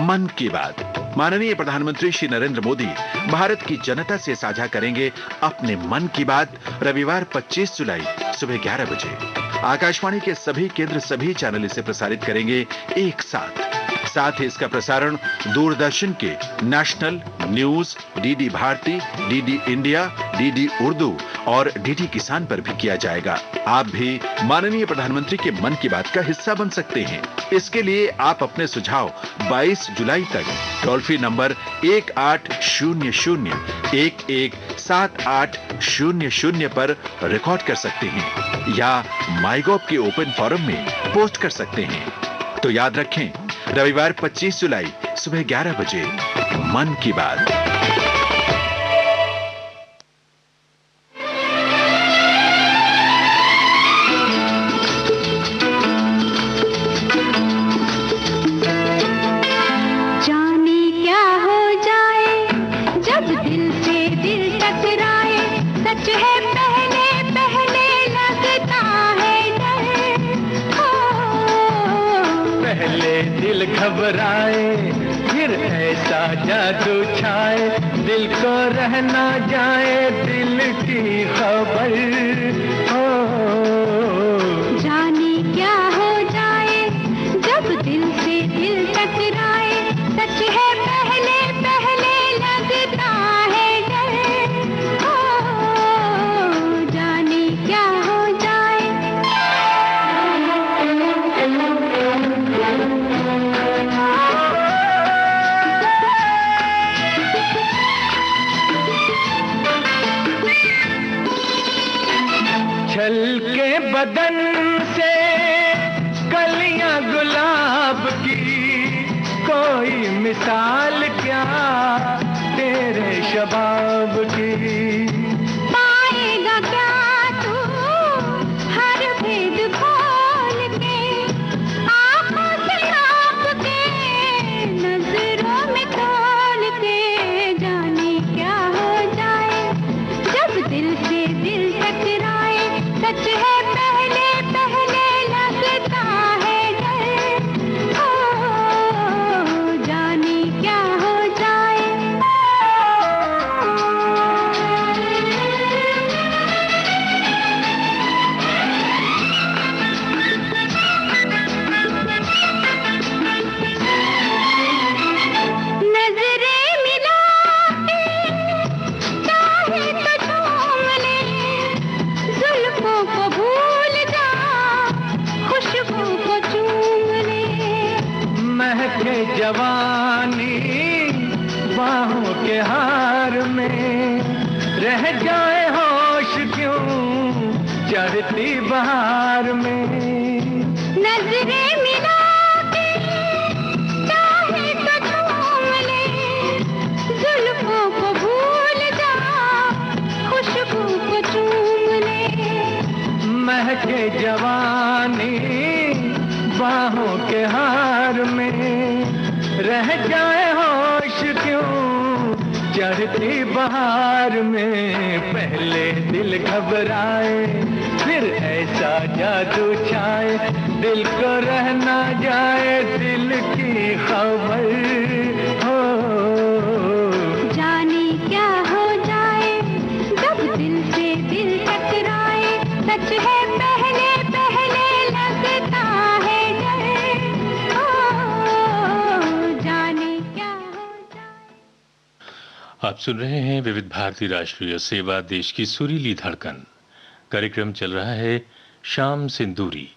S6: मन की बात। माननीय प्रधानमंत्री श्री नरेंद्र मोदी भारत की जनता से साझा करेंगे अपने मन की बात रविवार 25 जुलाई सुबह 11 बजे। आकाशवाणी के सभी केंद्र सभी चैनल इसे प्रसारित करेंगे एक साथ। साथ ही इसका प्रसारण दूरदर्शन के national news, DD Bharati, DD India, DD Urdu और डीडी किसान पर भी किया जाएगा। आप भी माननीय प्रधानमंत्री के मन की बात का हिस्सा बन सकते हैं। इसके लिए आप अपने सुझाव 22 जुलाई तक टोल फ्री नंबर 1800-117800 पर रिकॉर्ड कर सकते हैं या माईगॉव के ओपन फोरम में पोस्ट कर सकते हैं। तो याद रखें, रविवार 25 जुलाई सुबह 11 बजे मन की बात।
S5: घबराए फिर ऐसा जादू छाए, दिल को रह ना जाए दिल की खबर हो।
S3: जाने क्या हो जाए जब दिल से दिल टकराए, सच है पहले पहले लगता है डर हो। जाने क्या हो जाए।
S5: छल के बदन से कलियां गुलाब की, कोई मिसाल क्या तेरे शबाब की।
S3: पाएगा क्या तू हर भेद खोल के, आंखों से नाप के नजरों में तोल के। जाने क्या हो जाए जब दिल से दिल टकराए, सच है पहले पहले लगता है डर हो। जाने क्या हो जाए। नजरें मिला चाहे तो झूम ले, जुल्फों को भूल जा खुशबू को चूम ले।
S5: महके जवानी बाहों के हार में, रह जाए होश क्यों चढ़ती बहार में।
S3: नजरें मिला चाहे तो झूम ले, जुल्फों को भूल जा खुशबू को चूम ले।
S5: महके जवानी बाहों के हार में, रह जाए होश क्यों चढ़ती बहार में। पहले दिल घबराए फिर ऐसा जादू छाए, दिल को रह ना जाए दिल की खबर हो।
S3: जाने क्या हो जाए जब दिल से दिल टकराए, सच है पहले पहले लगता है डर हो। जाने क्या हो जाए।
S1: आप सुन रहे हैं विविध भारती राष्ट्रीय सेवा, देश की सुरीली धड़कन। कार्यक्रम चल रहा है शाम सिंदूरी।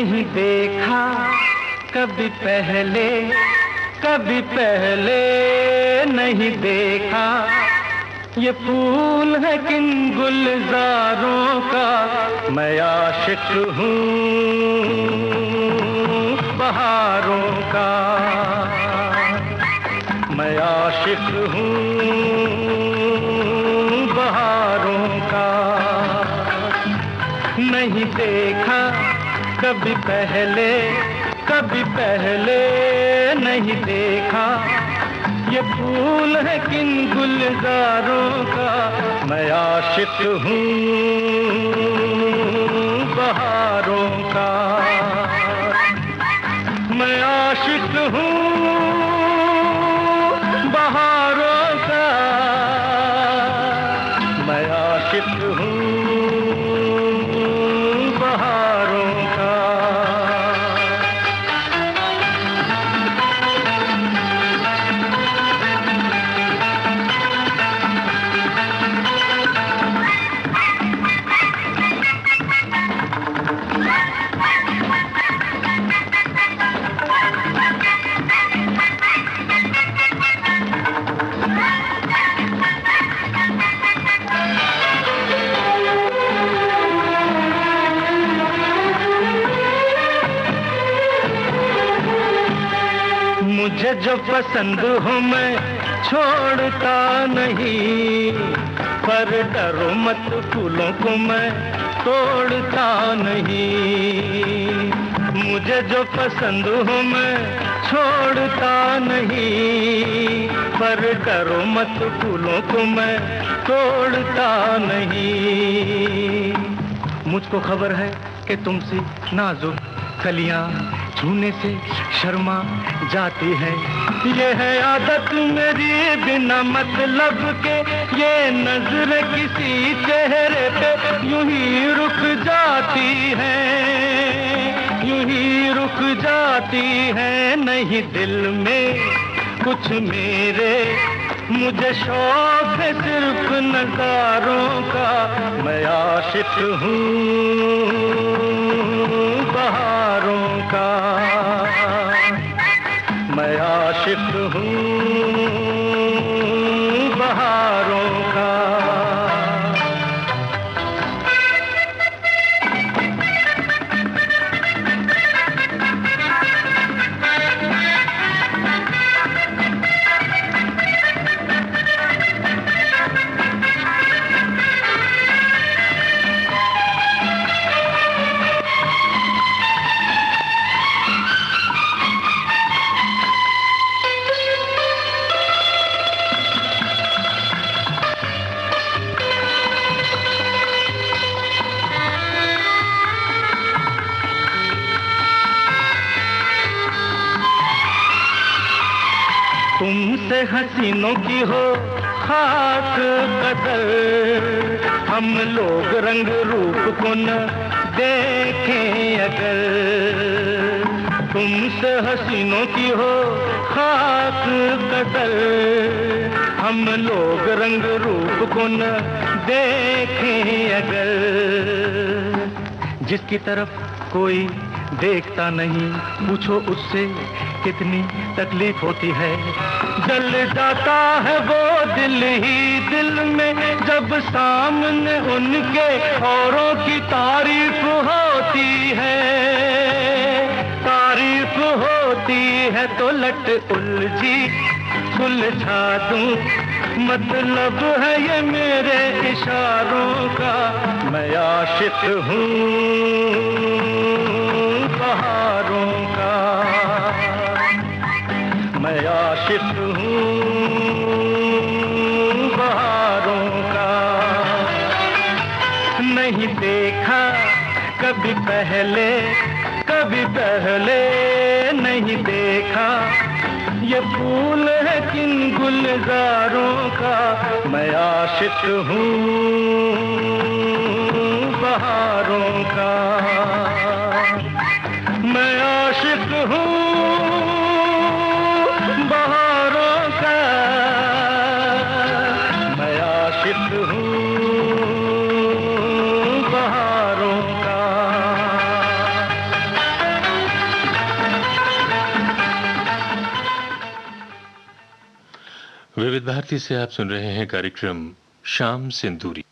S5: नहीं देखा कभी पहले, कभी पहले नहीं देखा। ये फूल है किन गुलजारों का, मैं आशिक हूँ बहारों का, मैं आशिक हूँ बहारों का। नहीं देखा कभी पहले, कभी पहले नहीं देखा। ये फूल है किन गुलजारों का, मैं आशिक हूँ बहारों का, मैं आशिक हूँ बहारों का, मैं आशिक हूँ बहारों का। मुझे जो पसंद हो मैं छोड़ता नहीं, पर डरो मत फूलों को मैं तोड़ता नहीं। मुझे जो पसंद हो मैं छोड़ता नहीं, पर डरो मत फूलों को मैं तोड़ता नहीं। मुझको खबर है कि तुमसे नाजुक कलियां छूने से शर्मा जाती है। ये है आदत मेरी बिना मतलब के, ये नजर किसी चेहरे पे यूं ही रुक जाती है, यूं ही रुक जाती है। नहीं दिल में कुछ मेरे, मुझे शौक है सिर्फ नजारों का, मैं आशिक हूँ बहारों का, मैं आशिक हूँ बहारों का। तुमसे हसीनों की हो खास कदर, हम लोग रंग रूप को न देखें अगर। तुमसे हसीनों की हो खास कदर, हम लोग रंग रूप को न देखें अगर। जिसकी तरफ कोई देखता नहीं, पूछो उससे कितनी तकलीफ होती है। जल जाता है वो दिल ही दिल में, जब सामने उनके औरों की तारीफ होती है, तारीफ होती है। तो लट उलझी सुलझा दूं, मतलब है ये मेरे इशारों का, मैं आशिक हूँ बहारों का, मैं आशिक हूँ बहारों का। नहीं देखा कभी पहले, कभी पहले नहीं देखा। ये फूल है किन गुलजारों का, मैं आशिक हूँ बहारों का, मैं आशिक हूँ बहारों का, मैं आशिक हूँ बहारों का।
S1: मस्ती से आप सुन रहे हैं कार्यक्रम शाम सिंदूरी।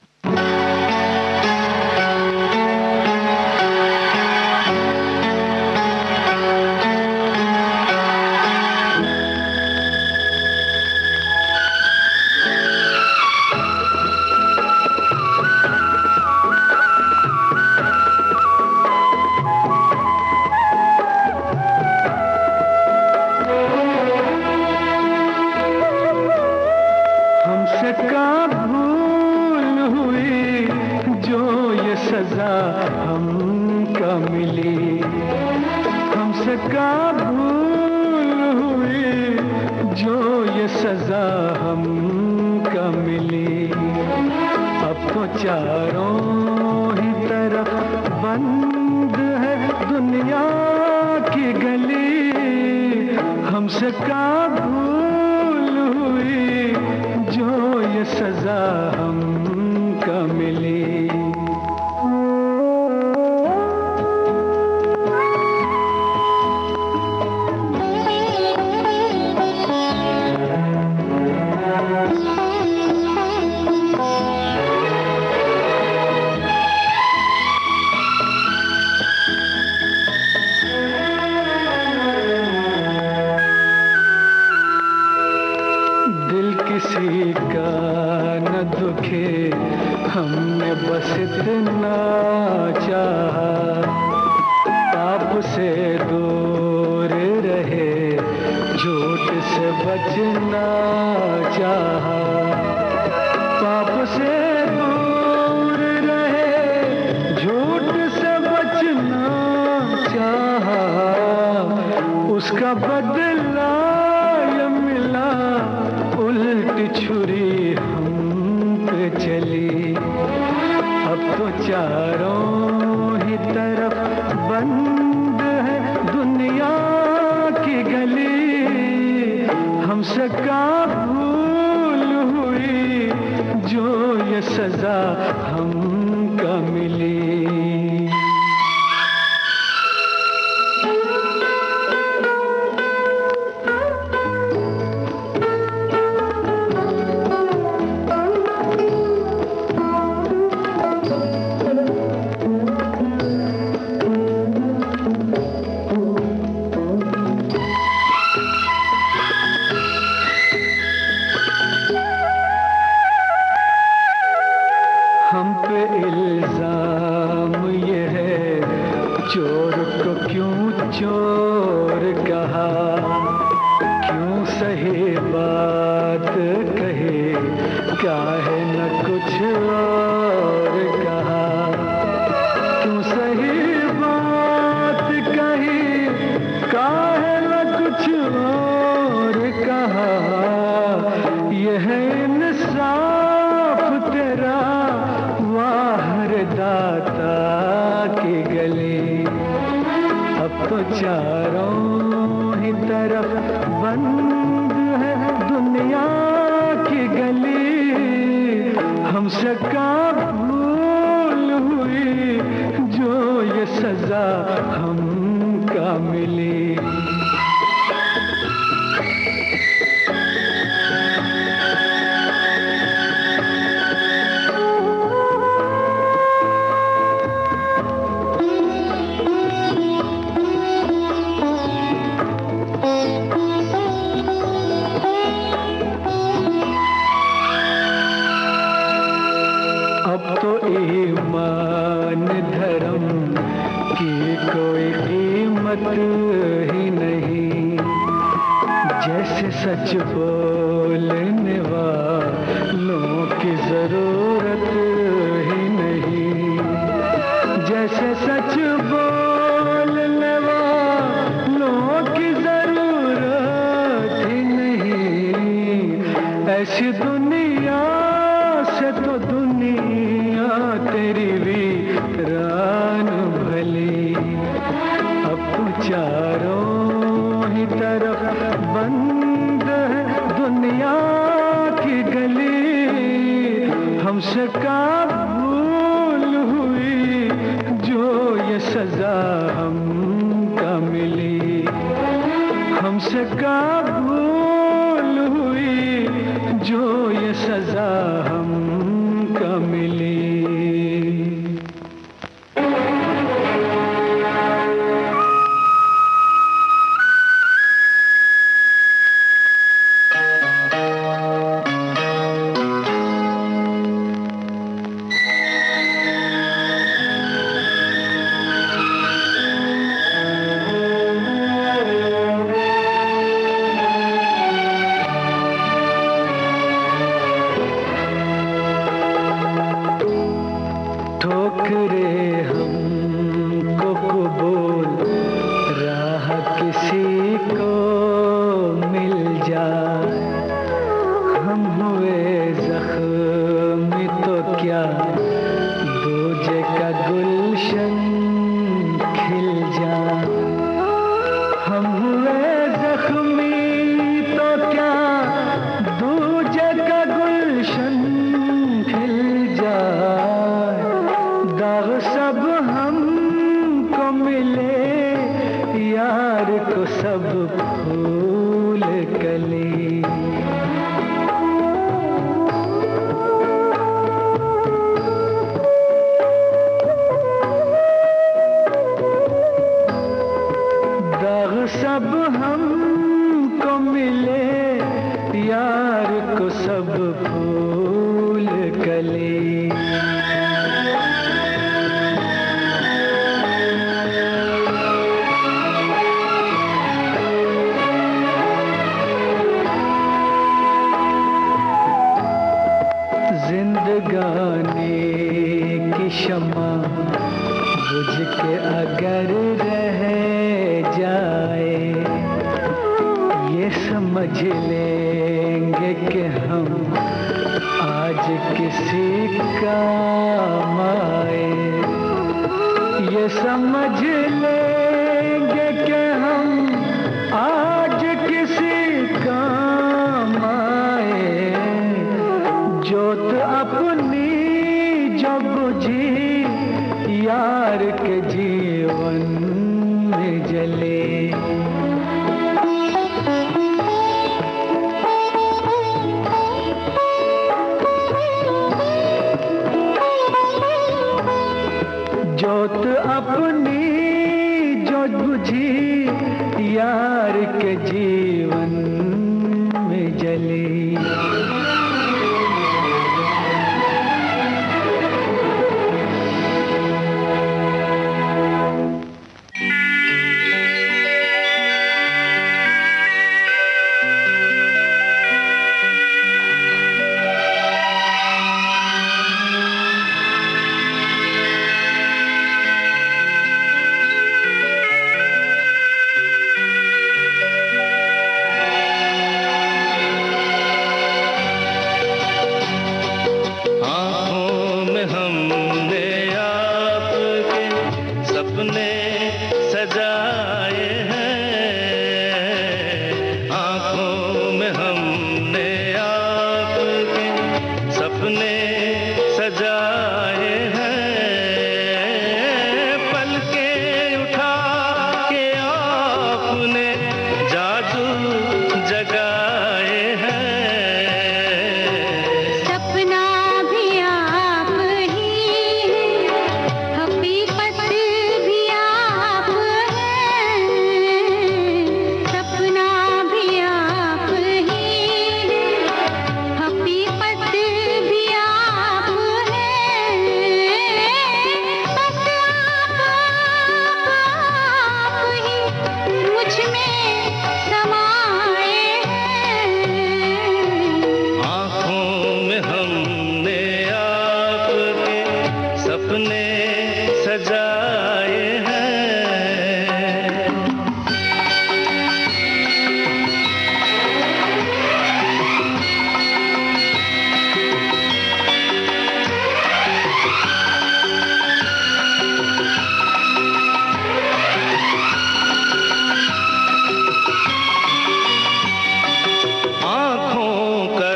S5: हमसे का भूल हुई जो ये सजा हमको मिली।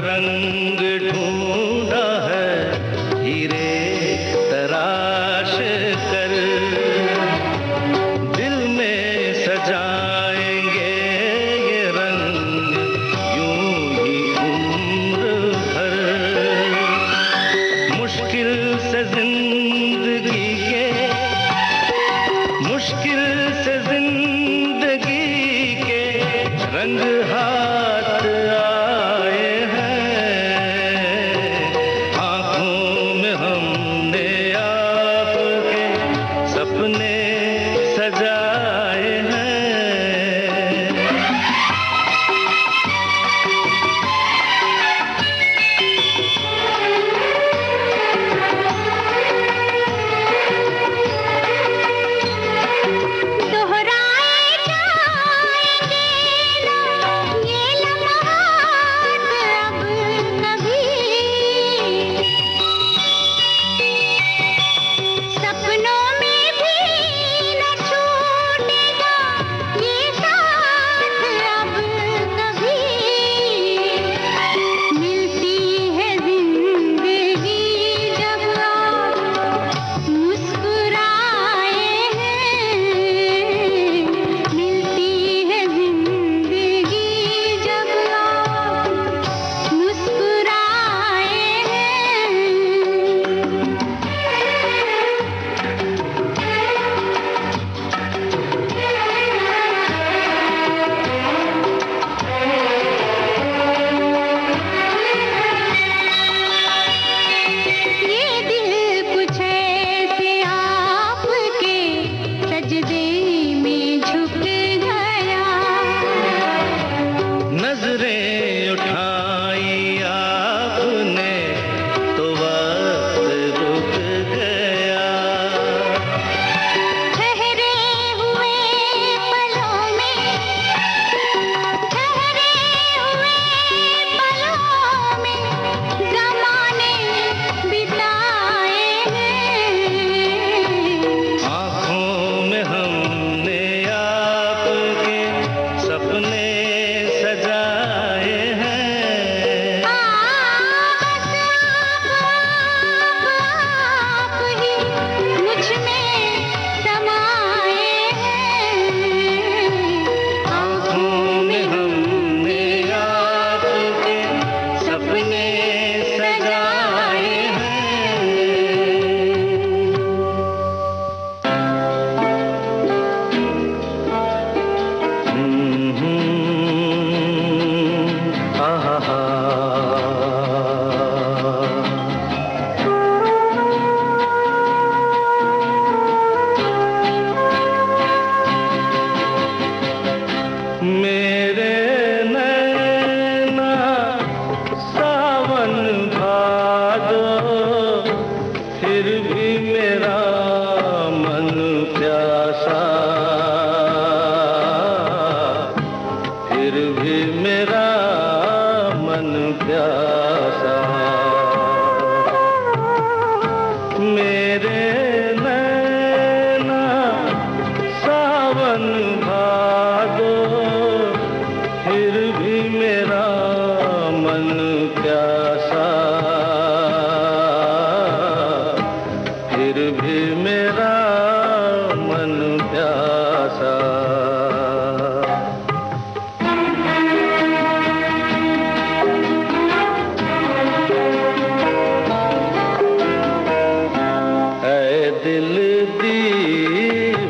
S2: रंग ढूंढा है हीरे तराश
S5: मुश्किल से जिंदगी के, मुश्किल से जिंदगी के रंग हाथ आए हैं। आंखों में हमने आपके सपने सजाए हैं। नजरें उठाई आपने तो वक्त रुक गया।
S3: ठहरे हुए पलों में, ठहरे हुए पलों में ज़माने बिताए हैं।
S5: आँखों में हमने आपके सपने सजाए हैं।
S3: बस आप ही मुझ में समाए हैं।
S5: आँखों में हमने आपके सपने सजाए हैं। आहा मेरे नैना सावन भादो, फिर भी मेरा मन प्यासा, फिर भी मेरा मन प्यासा। मेरे नैना सावन भादो, फिर भी मेरा मन प्यासा, फिर भी मेरा मन प्यासा। ऐ दिल दीवाने,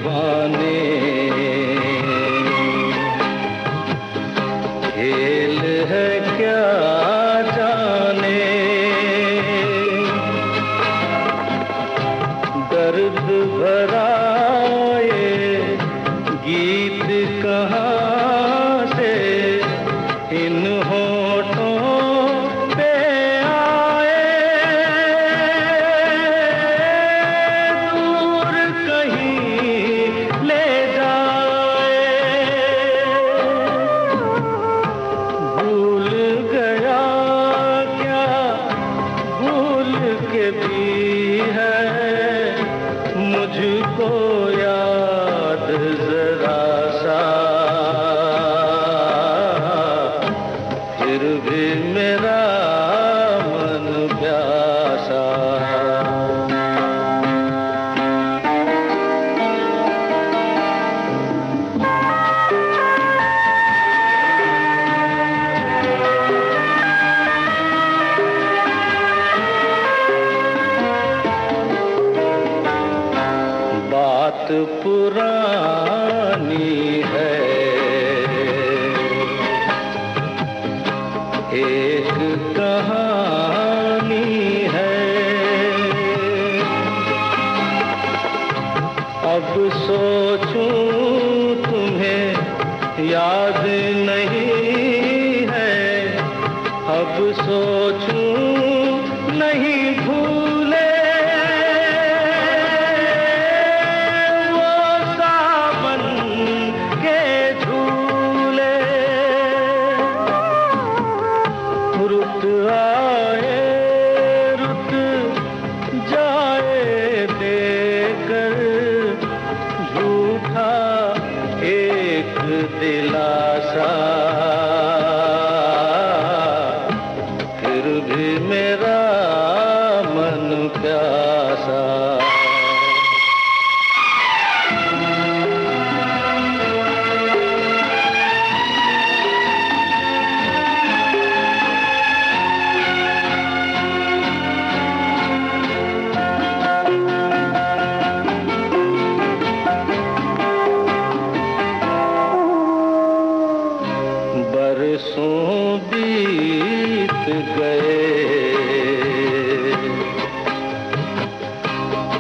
S5: खेल है क्या जाने, दर्द भरा ये गीत कहाँ से इन होठों पे आए। दूर कहीं ले जाए, भूल गया क्या भूल के भी है मुझको याद जरा सा, फिर भी मेरा मन प्यासा। पुरानी है, एक कहानी है। अब सोचूं तुम्हें याद नहीं है, अब सोचूं नहीं भूले वो सावन के झूले। रुत आए रुत जाए देकर झूठा एक दिलासा, फिर भी मेरा मन प्यासा। बरसों बीत गए,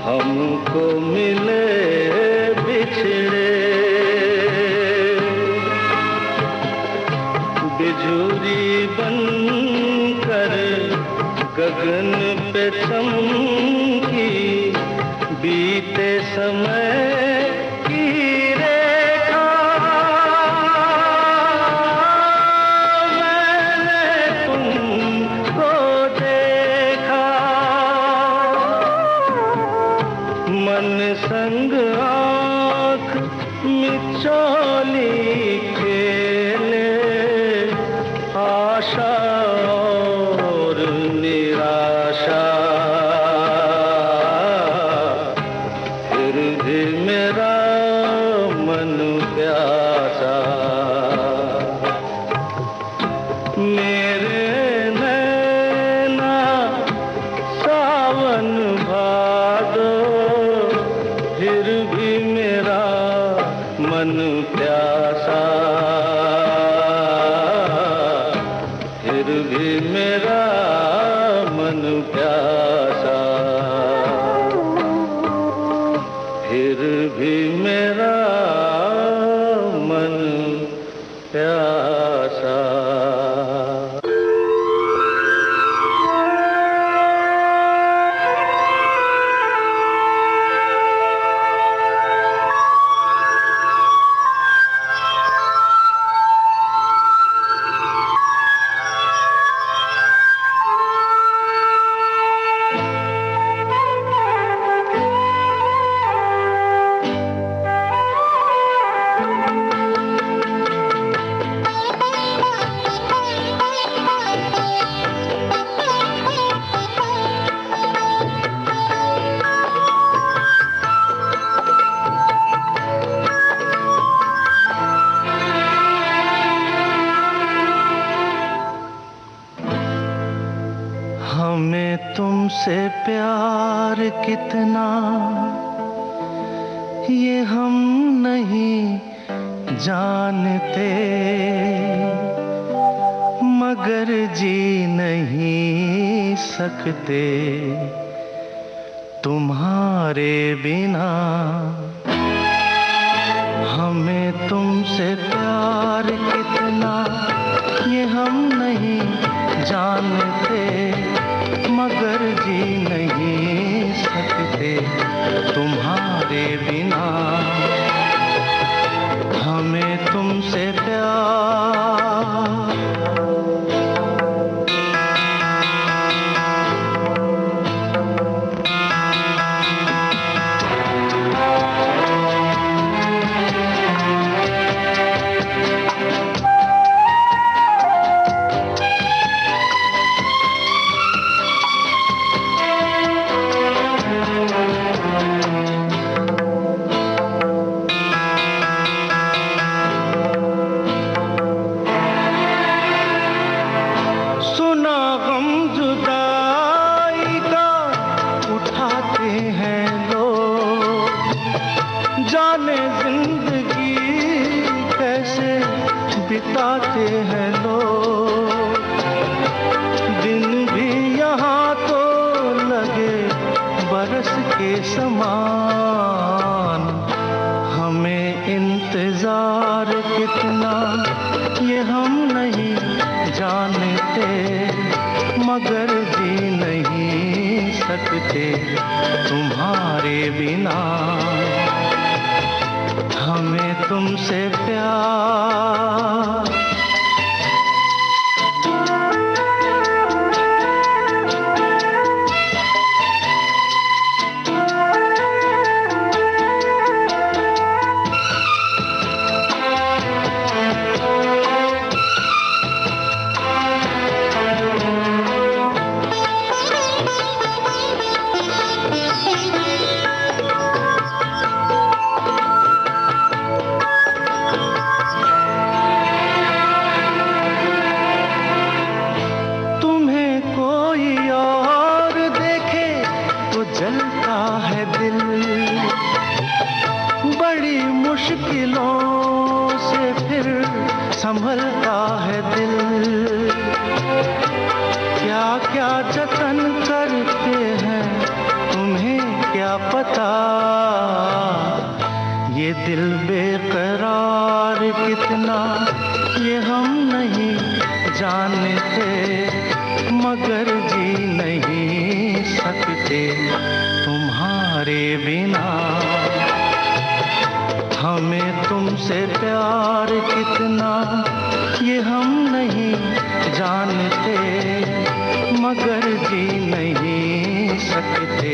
S5: हमको मिले बिछड़े। बिजुरी बनकर गगन पे चमकी, बीते समय की रेखा। मैंने तुमको देखा, मन संग आँख मिचौली खेले, आशा और निराशा, फिर भी मेरा मन प्यासा। मेरे नैना सावन भादो, फिर भी मेरा मन प्यासा, फिर भी मेरा मन प्यासा, फिर भी मेरा मन प्यासा। हमें तुमसे प्यार कितना ये हम नहीं जानते, मगर जी नहीं सकते तुम्हारे बिना। हमें तुमसे प्यार कितना ये हम नहीं जानते, मगर जी नहीं सकते तुम्हारे बिना। हमें तुमसे प्यार गाते हैं लोग। दिन भी यहाँ तो लगे बरस के समान। हमें इंतजार कितना ये हम नहीं जानते, मगर जी नहीं सकते तुम्हारे बिना। हमें तुमसे प्यार संभलता है दिल। क्या क्या जतन करते हैं तुम्हें क्या पता, ये दिल बेकरार कितना ये हम नहीं जानते, मगर जी नहीं सकते तुम्हारे बिना। हमें तुमसे प्यार कितना ये हम नहीं जानते, मगर जी नहीं सकते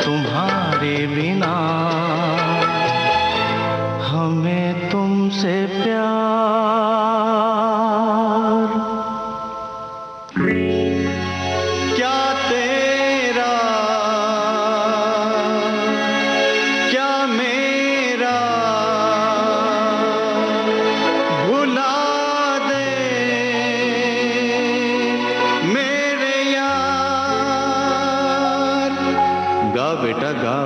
S5: तुम्हारे बिना। हमें तुमसे प्यार क्या तेरा क्या मेरा भुला दे मेरे यार। गा बेटा गा।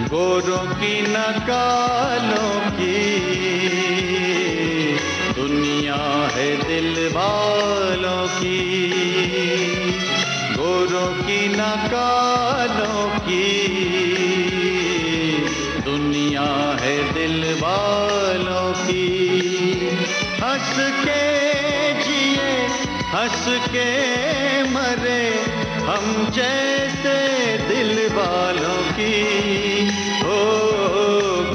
S5: गोरों की न कालों की दुनिया है दिल वालों की। गोरों की न कालों की दुनिया है दिल वालों की। हंस के जिए हंस के मरे हम जैसे दिल वालों की। ओ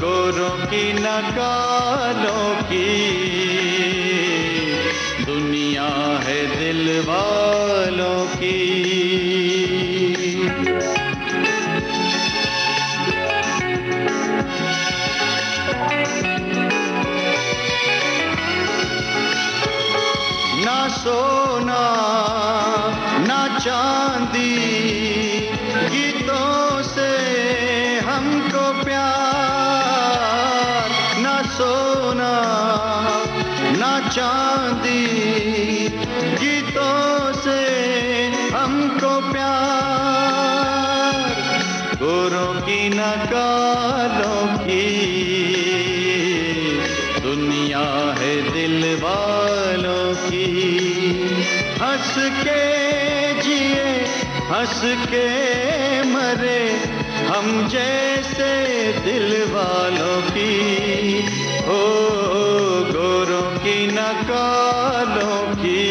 S5: गोरों की न कालों की दुनिया है दिल वालों की। ना सोना ना चांदी गीतों से हमको प्यार। ना सोना ना चांदी गीतों से हमको प्यार। गोरों की न कालों की दुनिया है दिल वालों की। हंस के जिए हंस के मरे हम जैसे दिल वालों की। ओ गोरों की न कालों की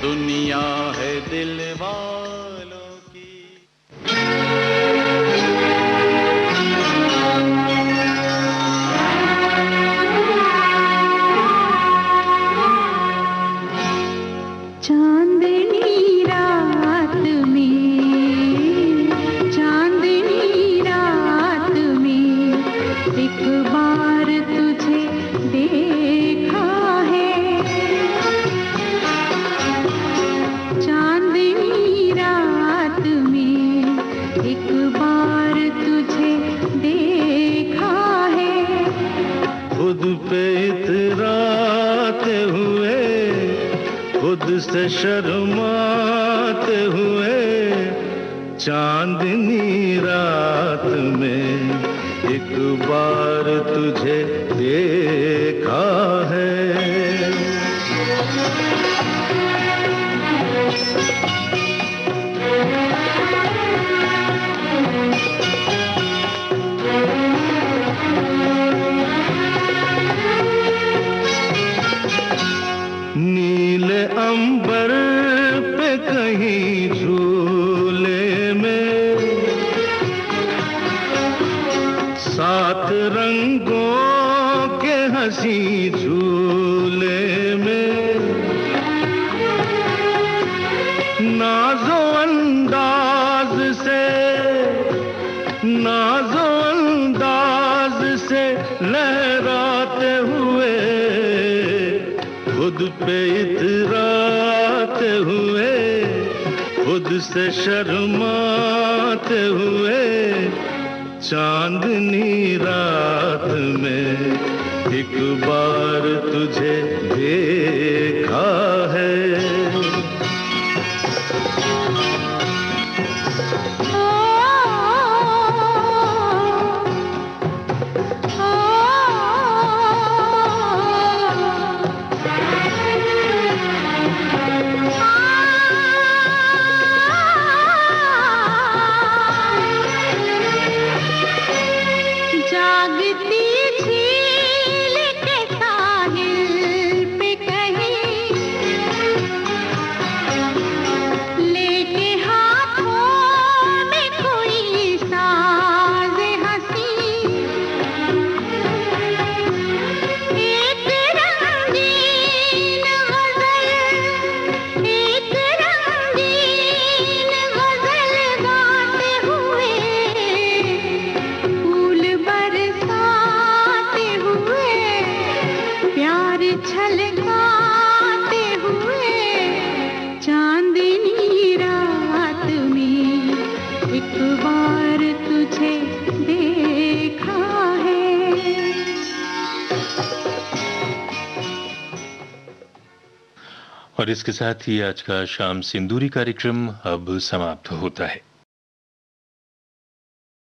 S5: दुनिया है दिल वालों की।
S3: चांदनी रात में एक बार तुझे देखा है।
S5: खुद से शर्माते हुए चांदनी रात में एक बार तुझे देखा है। नीले अंबर पे कहीं झूले में सात रंगों के हंसी झूले में नाजो अंदाज से नाजो अंदाज से लहराते हुए खुद पे इतराते हुए खुद से शर्माते हुए चांदनी रात में एक बार तुझे देखा है।
S3: जागती झील के साहिल पे कहीं लेके हाथों में कोई साज हंसी एक रंगीन गजल गाते हुए फूल बरसाते हुए प्यार छलकाते हुए चांदनी रात में एक बार तुझे देखा है।
S1: और इसके साथ ही आज का शाम सिंदूरी कार्यक्रम अब समाप्त होता है।